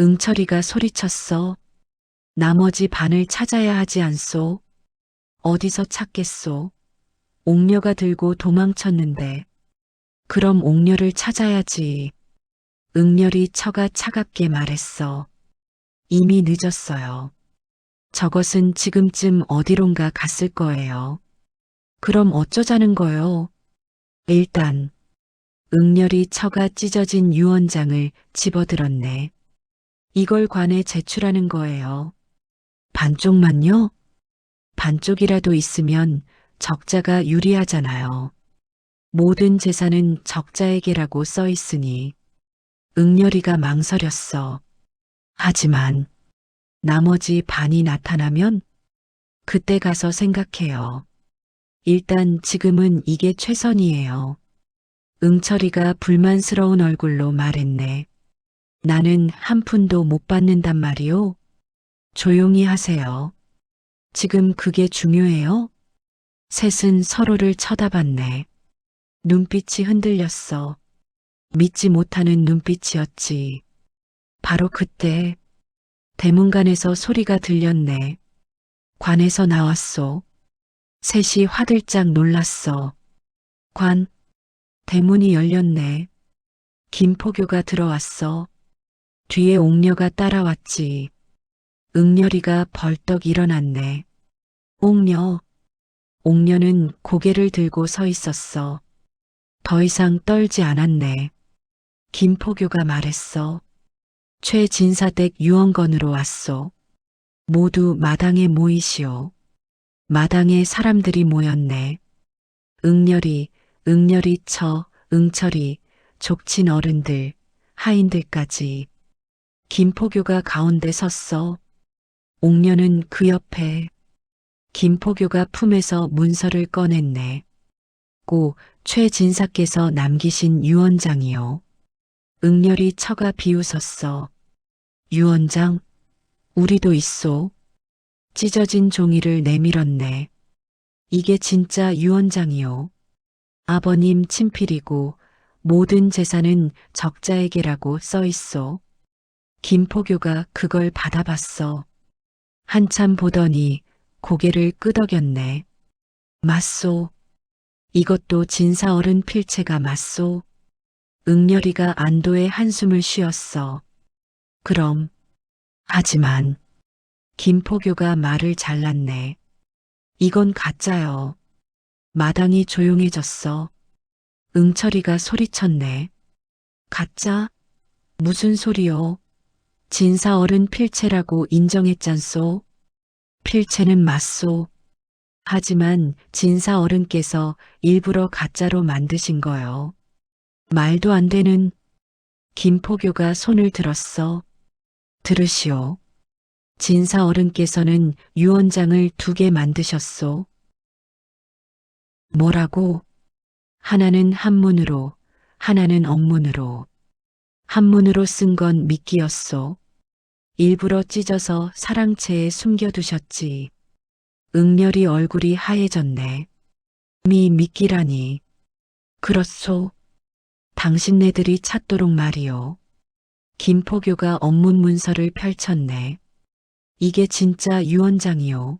응철이가 소리쳤어. 나머지 반을 찾아야 하지 않소? 어디서 찾겠소? 옥녀가 들고 도망쳤는데. 그럼 옥녀를 찾아야지. 응렬이 처가 차갑게 말했어. 이미 늦었어요. 저것은 지금쯤 어디론가 갔을 거예요. 그럼 어쩌자는 거요? 일단 응렬이 처가 찢어진 유언장을 집어들었네. 이걸 관에 제출하는 거예요. 반쪽만요? 반쪽이라도 있으면 적자가 유리하잖아요. 모든 재산은 적자에게라고 써 있으니. 응렬이가 망설였어. 하지만 나머지 반이 나타나면 그때 가서 생각해요. 일단 지금은 이게 최선이에요. 응철이가 불만스러운 얼굴로 말했네. 나는 한 푼도 못 받는단 말이오. 조용히 하세요. 지금 그게 중요해요? 셋은 서로를 쳐다봤네. 눈빛이 흔들렸어. 믿지 못하는 눈빛이었지. 바로 그때 대문관에서 소리가 들렸네. 관에서 나왔소. 셋이 화들짝 놀랐어. 관, 대문이 열렸네. 김포교가 들어왔어. 뒤에 옥녀가 따라왔지. 응렬이가 벌떡 일어났네. 옥녀. 옥녀는 고개를 들고 서 있었어. 더 이상 떨지 않았네. 김포교가 말했어. 최진사댁 유언건으로 왔소. 모두 마당에 모이시오. 마당에 사람들이 모였네. 응렬이, 응렬이 응철이, 족친 어른들, 하인들까지. 김포교가 가운데 섰어. 옥녀는 그 옆에. 김포교가 품에서 문서를 꺼냈네. 고 최진사께서 남기신 유언장이요. 응렬이 처가 비웃었어. 유언장, 우리도 있소. 찢어진 종이를 내밀었네. 이게 진짜 유언장이요. 아버님 친필이고 모든 재산은 적자에게라고 써 있어. 김포교가 그걸 받아봤어. 한참 보더니 고개를 끄덕였네. 맞소. 이것도 진사어른 필체가 맞소. 응렬이가 안도의 한숨을 쉬었어. 그럼, 하지만, 김포교가 말을 잘랐네. 이건 가짜요. 마당이 조용해졌어. 응철이가 소리쳤네. 가짜? 무슨 소리요? 진사어른 필체라고 인정했잖소. 필체는 맞소. 하지만 진사어른께서 일부러 가짜로 만드신 거요. 말도 안 되는. 김포교가 손을 들었어. 들으시오. 진사어른께서는 유언장을 2개 만드셨소. 뭐라고? 하나는 한문으로, 하나는 언문으로. 한문으로 쓴 건 미끼였소. 일부러 찢어서 사랑채에 숨겨두셨지. 응렬이 얼굴이 하얘졌네. 미끼라니. 그렇소. 당신네들이 찾도록 말이요. 김포교가 언문 문서를 펼쳤네. 이게 진짜 유언장이요.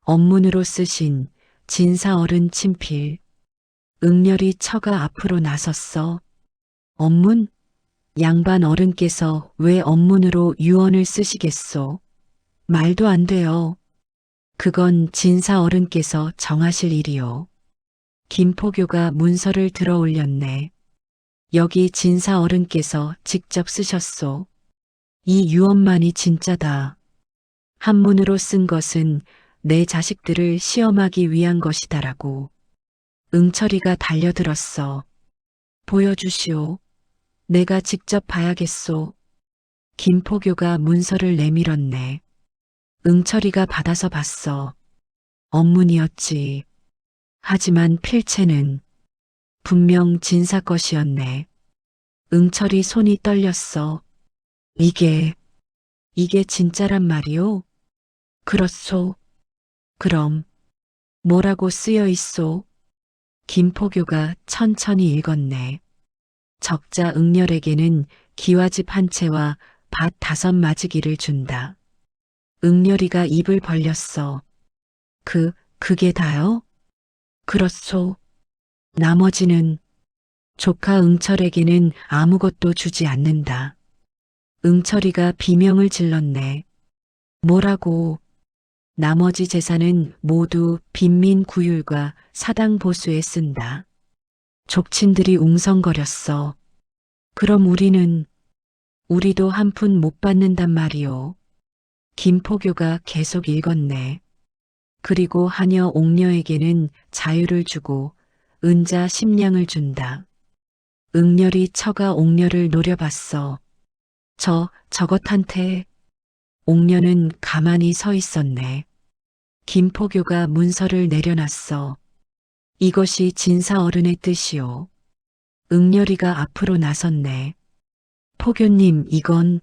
언문으로 쓰신 진사어른 친필. 응렬이 처가 앞으로 나섰어. 언문? 양반 어른께서 왜 언문으로 유언을 쓰시겠소? 말도 안 돼요. 그건 진사어른께서 정하실 일이요. 김포교가 문서를 들어 올렸네. 여기 진사어른께서 직접 쓰셨소. 이 유언만이 진짜다. 한문으로 쓴 것은 내 자식들을 시험하기 위한 것이다라고. 응철이가 달려들었어. 보여주시오. 내가 직접 봐야겠소. 김포교가 문서를 내밀었네. 응철이가 받아서 봤어. 언문이었지. 하지만 필체는 분명 진사 것이었네. 응철이 손이 떨렸어. 이게 진짜란 말이오? 그렇소. 그럼 뭐라고 쓰여 있소? 김포교가 천천히 읽었네. 적자 응렬에게는 기와집 한 채와 밭 5마지기를 준다. 응렬이가 입을 벌렸어. 그게 다요? 그렇소. 나머지는 조카 응철에게는 아무것도 주지 않는다. 응철이가 비명을 질렀네. 뭐라고? 나머지 재산은 모두 빈민구율과 사당보수에 쓴다. 족친들이 웅성거렸어. 그럼 우리도 한 푼 못 받는단 말이오. 김포교가 계속 읽었네. 그리고 하녀 옥녀에게는 자유를 주고 은자 10냥을 준다. 응렬이 처가 옥녀를 노려봤어. 저것한테. 옥녀는 가만히 서 있었네. 김포교가 문서를 내려놨어. 이것이 진사어른의 뜻이오. 응렬이가 앞으로 나섰네. 포교님, 이건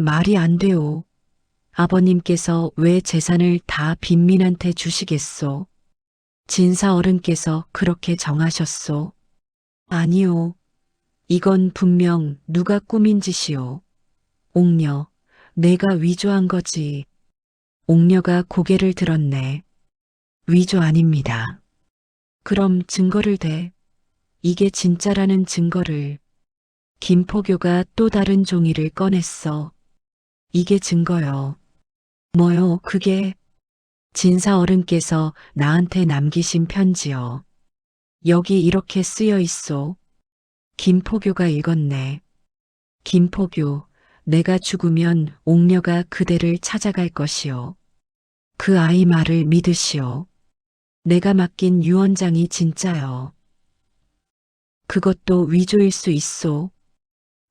말이 안 돼요. 아버님께서 왜 재산을 다 빈민한테 주시겠소? 진사어른께서 그렇게 정하셨소. 아니요. 이건 분명 누가 꾸민 짓이오. 옥녀, 내가 위조한 거지. 옥녀가 고개를 들었네. 위조 아닙니다. 그럼 증거를 대. 이게 진짜라는 증거를. 김포교가 또 다른 종이를 꺼냈어. 이게 증거요. 뭐요, 그게? 진사어른께서 나한테 남기신 편지요. 여기 이렇게 쓰여 있소. 김포교가 읽었네. 김포교, 내가 죽으면 옥녀가 그대를 찾아갈 것이요. 그 아이 말을 믿으시오. 내가 맡긴 유언장이 진짜요. 그것도 위조일 수 있소.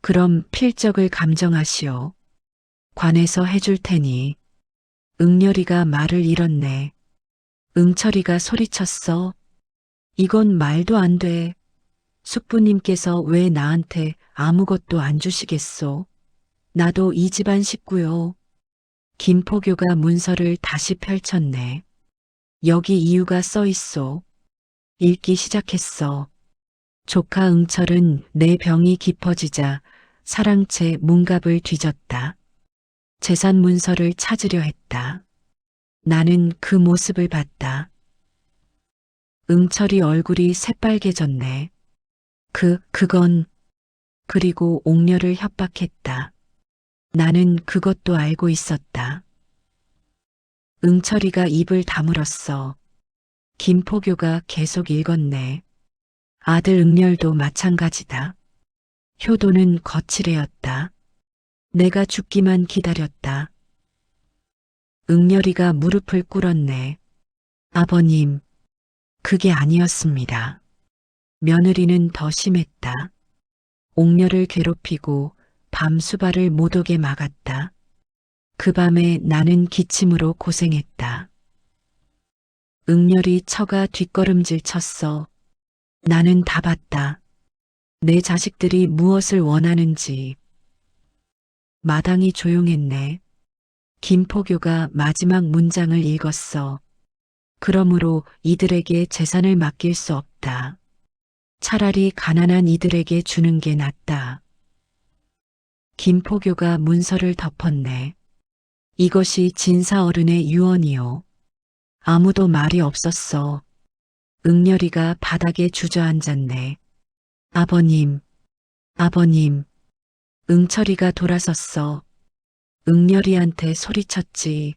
그럼 필적을 감정하시오. 관에서 해줄 테니. 응렬이가 말을 잃었네. 응철이가 소리쳤어. 이건 말도 안 돼. 숙부님께서 왜 나한테 아무것도 안 주시겠소? 나도 이 집안 식구요. 김포교가 문서를 다시 펼쳤네. 여기 이유가 써 있어. 읽기 시작했어. 조카 응철은 내 병이 깊어지자 사랑채 문갑을 뒤졌다. 재산 문서를 찾으려 했다. 나는 그 모습을 봤다. 응철이 얼굴이 새빨개졌네. 그건, 그리고 옥녀를 협박했다. 나는 그것도 알고 있었다. 응철이가 입을 다물었어. 김포교가 계속 읽었네. 아들 응렬도 마찬가지다. 효도는 거칠애였다. 내가 죽기만 기다렸다. 응렬이가 무릎을 꿇었네. 아버님, 그게 아니었습니다. 며느리는 더 심했다. 옥녀를 괴롭히고 밤 수발을 못 오게 막았다. 그 밤에 나는 기침으로 고생했다. 응렬이 처가 뒷걸음질 쳤어. 나는 다 봤다. 내 자식들이 무엇을 원하는지. 마당이 조용했네. 김포교가 마지막 문장을 읽었어. 그러므로 이들에게 재산을 맡길 수 없다. 차라리 가난한 이들에게 주는 게 낫다. 김포교가 문서를 덮었네. 이것이 진사어른의 유언이요. 아무도 말이 없었어. 응렬이가 바닥에 주저앉았네. 아버님, 아버님. 응철이가 돌아섰어. 응렬이한테 소리쳤지.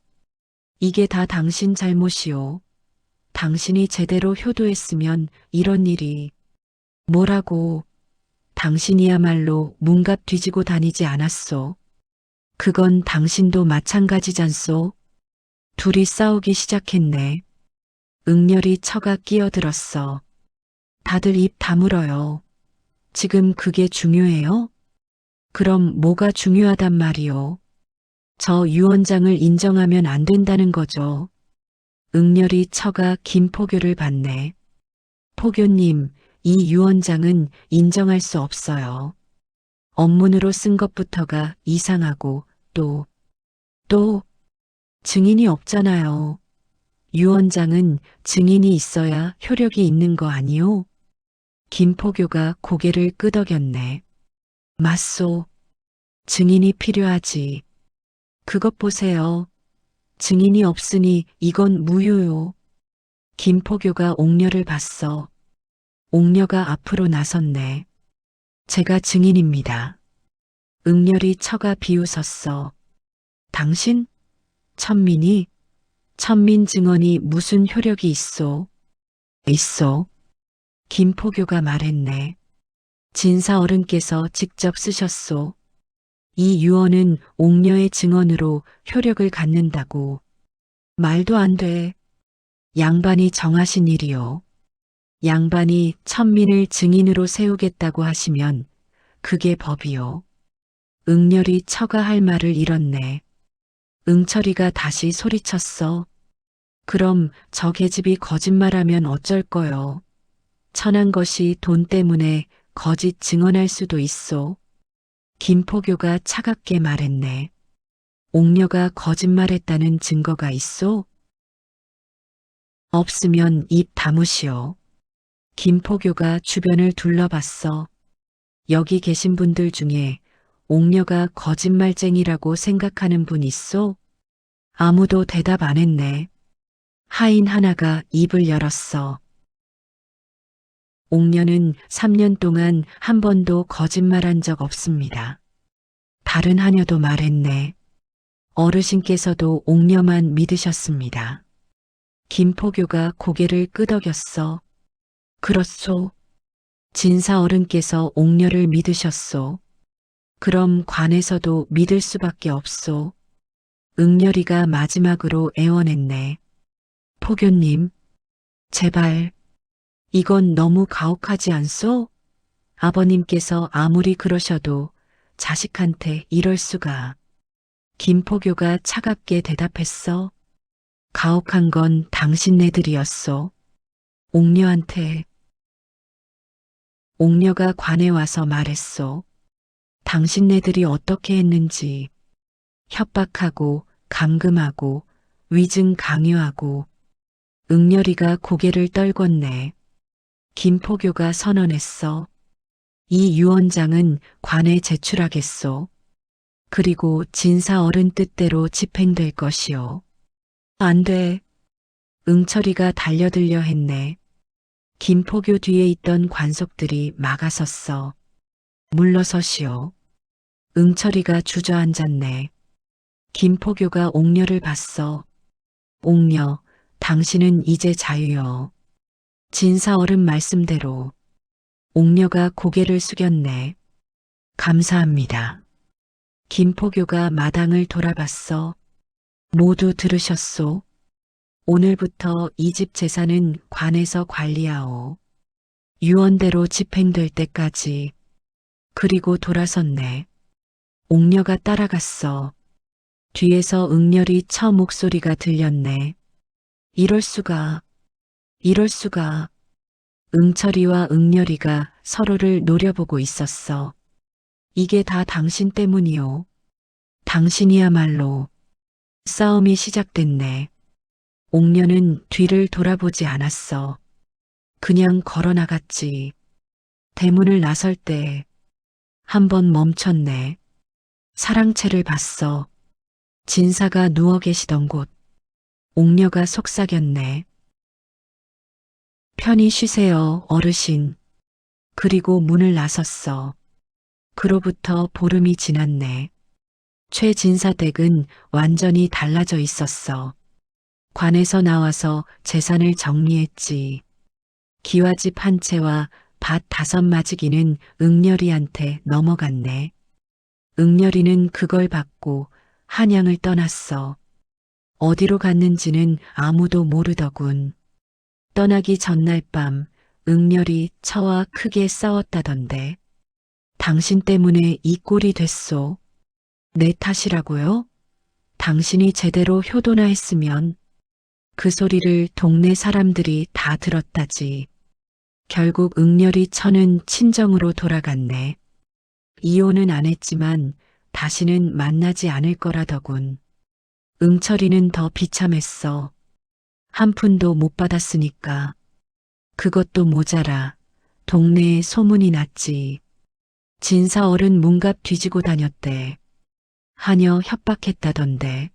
이게 다 당신 잘못이오. 당신이 제대로 효도했으면 이런 일이. 뭐라고. 당신이야말로 문갑 뒤지고 다니지 않았소. 그건 당신도 마찬가지잖소. 둘이 싸우기 시작했네. 응렬이 처가 끼어들었어. 다들 입 다물어요. 지금 그게 중요해요? 그럼 뭐가 중요하단 말이오? 저 유언장을 인정하면 안 된다는 거죠. 응렬이 처가 김포교를 봤네. 포교님, 이 유언장은 인정할 수 없어요. 업문으로 쓴 것부터가 이상하고 또 증인이 없잖아요. 유언장은 증인이 있어야 효력이 있는 거 아니오? 김포교가 고개를 끄덕였네. 맞소. 증인이 필요하지. 그것 보세요. 증인이 없으니 이건 무효요. 김포교가 옥녀를 봤어. 옥녀가 앞으로 나섰네. 제가 증인입니다. 응렬이 처가 비웃었어. 당신? 천민이? 천민 증언이 무슨 효력이 있소? 있어. 김포교가 말했네. 진사 어른께서 직접 쓰셨소. 이 유언은 옥녀의 증언으로 효력을 갖는다고. 말도 안 돼. 양반이 정하신 일이요. 양반이 천민을 증인으로 세우겠다고 하시면 그게 법이요. 응렬이 처가 할 말을 잃었네. 응철이가 다시 소리쳤어. 그럼 저 계집이 거짓말하면 어쩔 거요. 천한 것이 돈 때문에 거짓 증언할 수도 있소. 김포교가 차갑게 말했네. 옥녀가 거짓말했다는 증거가 있소? 없으면 입 다무시오. 김포교가 주변을 둘러봤어. 여기 계신 분들 중에 옥녀가 거짓말쟁이라고 생각하는 분 있소? 아무도 대답 안 했네. 하인 하나가 입을 열었어. 옥녀는 3년 동안 한 번도 거짓말한 적 없습니다. 다른 하녀도 말했네. 어르신께서도 옥녀만 믿으셨습니다. 김포교가 고개를 끄덕였어. 그렇소. 진사 어른께서 옥녀를 믿으셨소. 그럼 관에서도 믿을 수밖에 없소. 응렬이가 마지막으로 애원했네. 포교님, 제발. 이건 너무 가혹하지 않소? 아버님께서 아무리 그러셔도 자식한테 이럴 수가. 김포교가 차갑게 대답했어. 가혹한 건 당신네들이었소. 옥녀한테. 옥녀가 관에 와서 말했소. 당신네들이 어떻게 했는지 협박하고 감금하고 위증 강요하고. 응렬이가 고개를 떨궜네. 김포교가 선언했어. 이 유언장은 관에 제출하겠소. 그리고 진사 어른 뜻대로 집행될 것이오. 안 돼. 응철이가 달려들려 했네. 김포교 뒤에 있던 관속들이 막아섰어. 물러서시오. 응철이가 주저앉았네. 김포교가 옥녀를 봤어. 옥녀, 당신은 이제 자유여. 진사 어른 말씀대로. 옥녀가 고개를 숙였네. 감사합니다. 김포교가 마당을 돌아봤어. 모두 들으셨소? 오늘부터 이 집 재산은 관에서 관리하오. 유언대로 집행될 때까지. 그리고 돌아섰네. 옥녀가 따라갔어. 뒤에서 응렬이 처 목소리가 들렸네. 이럴 수가. 이럴 수가. 응철이와 응렬이가 서로를 노려보고 있었어. 이게 다 당신 때문이오. 당신이야말로. 싸움이 시작됐네. 옥녀는 뒤를 돌아보지 않았어. 그냥 걸어나갔지. 대문을 나설 때 한 번 멈췄네. 사랑채를 봤어. 진사가 누워 계시던 곳. 옥녀가 속삭였네. 편히 쉬세요, 어르신. 그리고 문을 나섰어. 그로부터 보름이 지났네. 최진사 댁은 완전히 달라져 있었어. 관에서 나와서 재산을 정리했지. 기와집 한 채와 밭 5마지기는 응렬이한테 넘어갔네. 응렬이는 그걸 받고 한양을 떠났어. 어디로 갔는지는 아무도 모르더군. 떠나기 전날 밤 응렬이 처와 크게 싸웠다던데. 당신 때문에 이 꼴이 됐소. 내 탓이라고요? 당신이 제대로 효도나 했으면. 그 소리를 동네 사람들이 다 들었다지. 결국 응렬이 처는 친정으로 돌아갔네. 이혼은 안 했지만 다시는 만나지 않을 거라더군. 응철이는 더 비참했어. 한 푼도 못 받았으니까. 그것도 모자라 동네에 소문이 났지. 진사 어른 문갑 뒤지고 다녔대. 하녀 협박했다던데.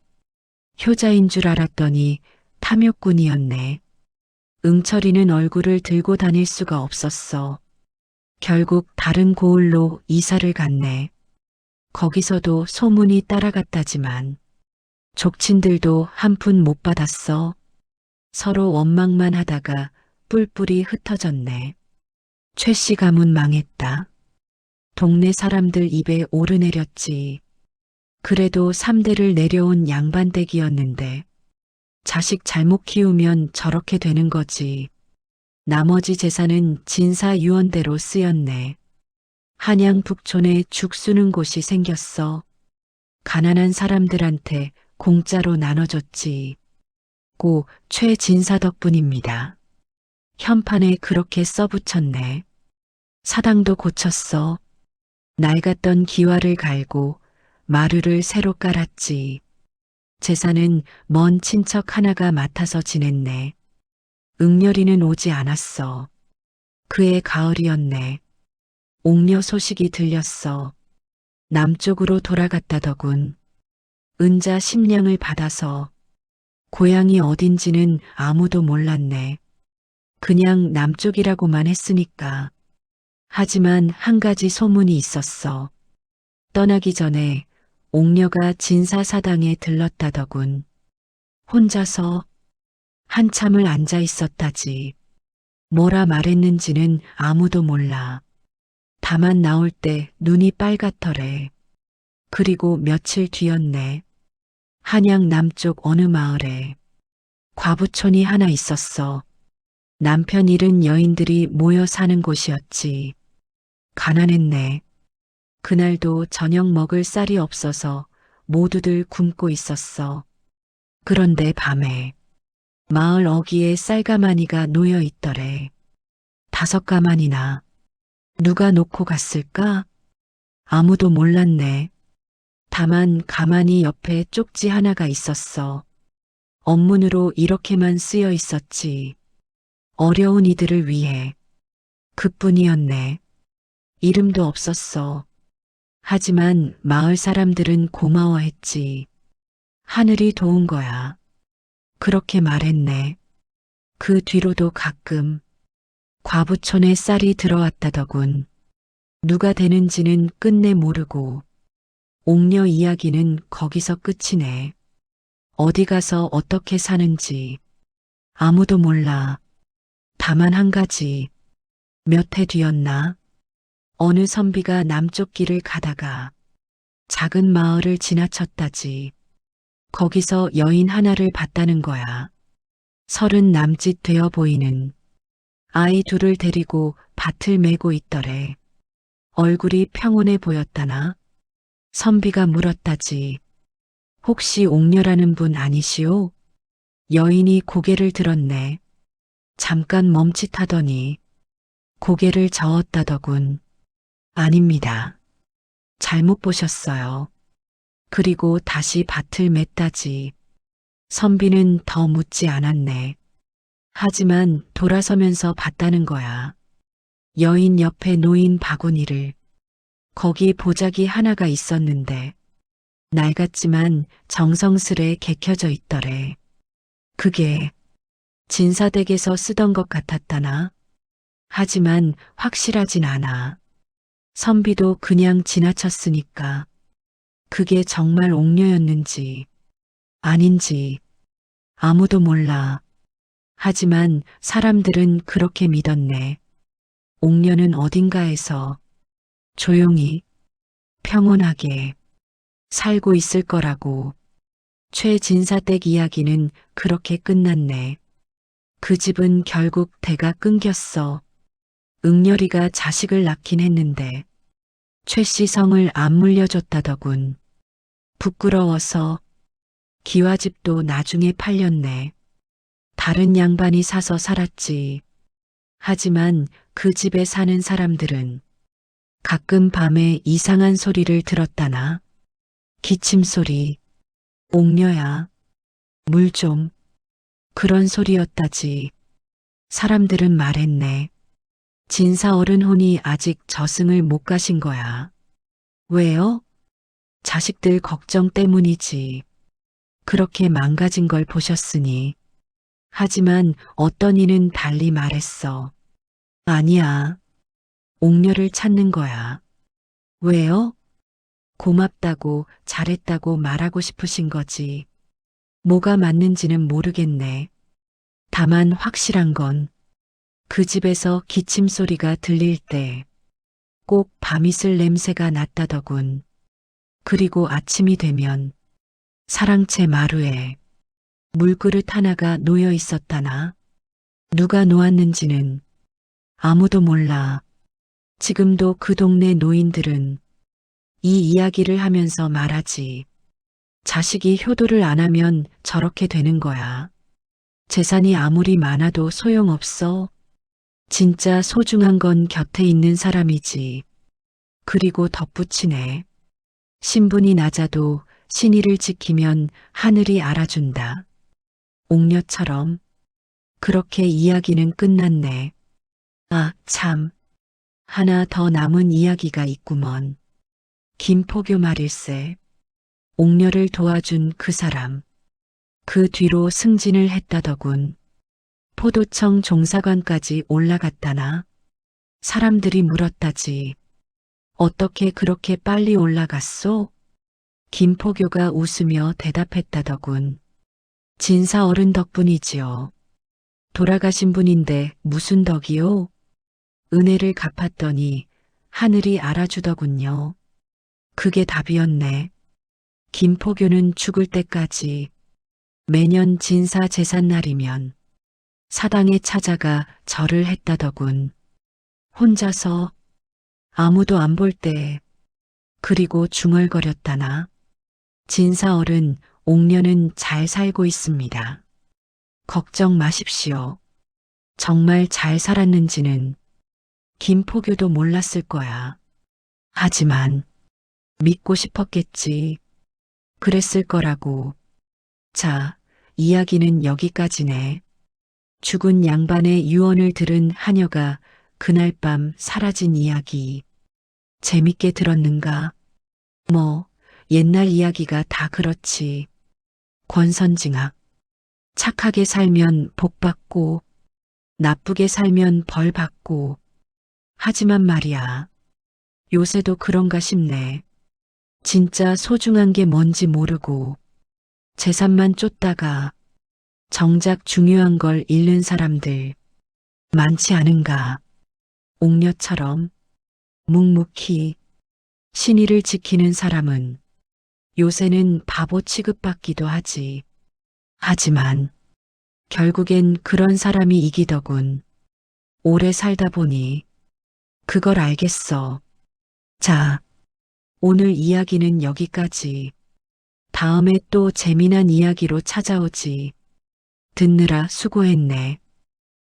효자인 줄 알았더니 탐욕꾼이었네. 응철이는 얼굴을 들고 다닐 수가 없었어. 결국 다른 고을로 이사를 갔네. 거기서도 소문이 따라갔다지만 족친들도 한 푼 못 받았어. 서로 원망만 하다가 뿔뿔이 흩어졌네. 최씨 가문 망했다. 동네 사람들 입에 오르내렸지. 그래도 3대를 내려온 양반댁이었는데 자식 잘못 키우면 저렇게 되는 거지. 나머지 재산은 진사 유언대로 쓰였네. 한양 북촌에 죽 수는 곳이 생겼어. 가난한 사람들한테 공짜로 나눠줬지. 고 최진사 덕분입니다. 현판에 그렇게 써붙였네. 사당도 고쳤어. 낡았던 기와를 갈고 마루를 새로 깔았지. 재산은 먼 친척 하나가 맡아서 지냈네. 응렬이는 오지 않았어. 그해 가을이었네. 옥녀 소식이 들렸어. 남쪽으로 돌아갔다더군. 은자 10냥을 받아서. 고향이 어딘지는 아무도 몰랐네. 그냥 남쪽이라고만 했으니까. 하지만 한 가지 소문이 있었어. 떠나기 전에 옥녀가 진사사당에 들렀다더군. 혼자서 한참을 앉아 있었다지. 뭐라 말했는지는 아무도 몰라. 다만 나올 때 눈이 빨갛더래. 그리고 며칠 뒤였네. 한양 남쪽 어느 마을에 과부촌이 하나 있었어. 남편 잃은 여인들이 모여 사는 곳이었지. 가난했네. 그날도 저녁 먹을 쌀이 없어서 모두들 굶고 있었어. 그런데 밤에 마을 어귀에 쌀가마니가 놓여 있더래. 5가마니나. 누가 놓고 갔을까? 아무도 몰랐네. 다만 가만히 옆에 쪽지 하나가 있었어. 업문으로 이렇게만 쓰여 있었지. 어려운 이들을 위해. 그뿐이었네. 이름도 없었어. 하지만 마을 사람들은 고마워했지. 하늘이 도운 거야. 그렇게 말했네. 그 뒤로도 가끔 과부촌에 쌀이 들어왔다더군. 누가 되는지는 끝내 모르고 옥녀 이야기는 거기서 끝이네. 어디 가서 어떻게 사는지 아무도 몰라. 다만 한 가지. 몇 해 뒤였나? 어느 선비가 남쪽 길을 가다가 작은 마을을 지나쳤다지. 거기서 여인 하나를 봤다는 거야. 30 남짓 되어 보이는 아이 둘을 데리고 밭을 메고 있더래. 얼굴이 평온해 보였다나? 선비가 물었다지. 혹시 옥녀라는 분 아니시오? 여인이 고개를 들었네. 잠깐 멈칫하더니 고개를 저었다더군. 아닙니다. 잘못 보셨어요. 그리고 다시 밭을 맸다지. 선비는 더 묻지 않았네. 하지만 돌아서면서 봤다는 거야. 여인 옆에 놓인 바구니를. 거기 보자기 하나가 있었는데 낡았지만 정성스레 개켜져 있더래. 그게 진사댁에서 쓰던 것 같았다나? 하지만 확실하진 않아. 선비도 그냥 지나쳤으니까 그게 정말 옥녀였는지 아닌지 아무도 몰라. 하지만 사람들은 그렇게 믿었네. 옥녀는 어딘가에서 조용히 평온하게 살고 있을 거라고. 최진사댁 이야기는 그렇게 끝났네. 그 집은 결국 대가 끊겼어. 응렬이가 자식을 낳긴 했는데 최씨 성을 안 물려줬다더군. 부끄러워서 기와집도 나중에 팔렸네. 다른 양반이 사서 살았지. 하지만 그 집에 사는 사람들은 가끔 밤에 이상한 소리를 들었다나? 기침 소리, 옥녀야, 물 좀, 그런 소리였다지. 사람들은 말했네. 진사 어른 혼이 아직 저승을 못 가신 거야. 왜요? 자식들 걱정 때문이지. 그렇게 망가진 걸 보셨으니. 하지만 어떤 이는 달리 말했어. 아니야. 옥녀를 찾는 거야. 왜요? 고맙다고 잘했다고 말하고 싶으신 거지. 뭐가 맞는지는 모르겠네. 다만 확실한 건 그 집에서 기침 소리가 들릴 때 꼭 밤이슬 냄새가 났다더군. 그리고 아침이 되면 사랑채 마루에 물그릇 하나가 놓여 있었다나? 누가 놓았는지는 아무도 몰라. 지금도 그 동네 노인들은 이 이야기를 하면서 말하지. 자식이 효도를 안 하면 저렇게 되는 거야. 재산이 아무리 많아도 소용없어. 진짜 소중한 건 곁에 있는 사람이지. 그리고 덧붙이네. 신분이 낮아도 신의를 지키면 하늘이 알아준다. 옥녀처럼. 그렇게 이야기는 끝났네. 아, 참. 하나 더 남은 이야기가 있구먼. 김포교 말일세. 옥녀를 도와준 그 사람. 그 뒤로 승진을 했다더군. 포도청 종사관까지 올라갔다나? 사람들이 물었다지. 어떻게 그렇게 빨리 올라갔소? 김포교가 웃으며 대답했다더군. 진사 어른 덕분이지요. 돌아가신 분인데 무슨 덕이요? 은혜를 갚았더니 하늘이 알아주더군요. 그게 답이었네. 김포교는 죽을 때까지 매년 진사 제삿날이면 사당에 찾아가 절을 했다더군. 혼자서 아무도 안 볼 때. 그리고 중얼거렸다나. 진사 어른, 옥녀는 잘 살고 있습니다. 걱정 마십시오. 정말 잘 살았는지는 김포교도 몰랐을 거야. 하지만 믿고 싶었겠지. 그랬을 거라고. 자, 이야기는 여기까지네. 죽은 양반의 유언을 들은 하녀가 그날 밤 사라진 이야기. 재밌게 들었는가? 뭐, 옛날 이야기가 다 그렇지. 권선징악. 착하게 살면 복 받고, 나쁘게 살면 벌 받고. 하지만 말이야. 요새도 그런가 싶네. 진짜 소중한 게 뭔지 모르고, 재산만 쫓다가 정작 중요한 걸 잃는 사람들 많지 않은가. 옥녀처럼 묵묵히 신의를 지키는 사람은 요새는 바보 취급받기도 하지. 하지만 결국엔 그런 사람이 이기더군. 오래 살다 보니 그걸 알겠어. 자, 오늘 이야기는 여기까지. 다음에 또 재미난 이야기로 찾아오지. 듣느라 수고했네.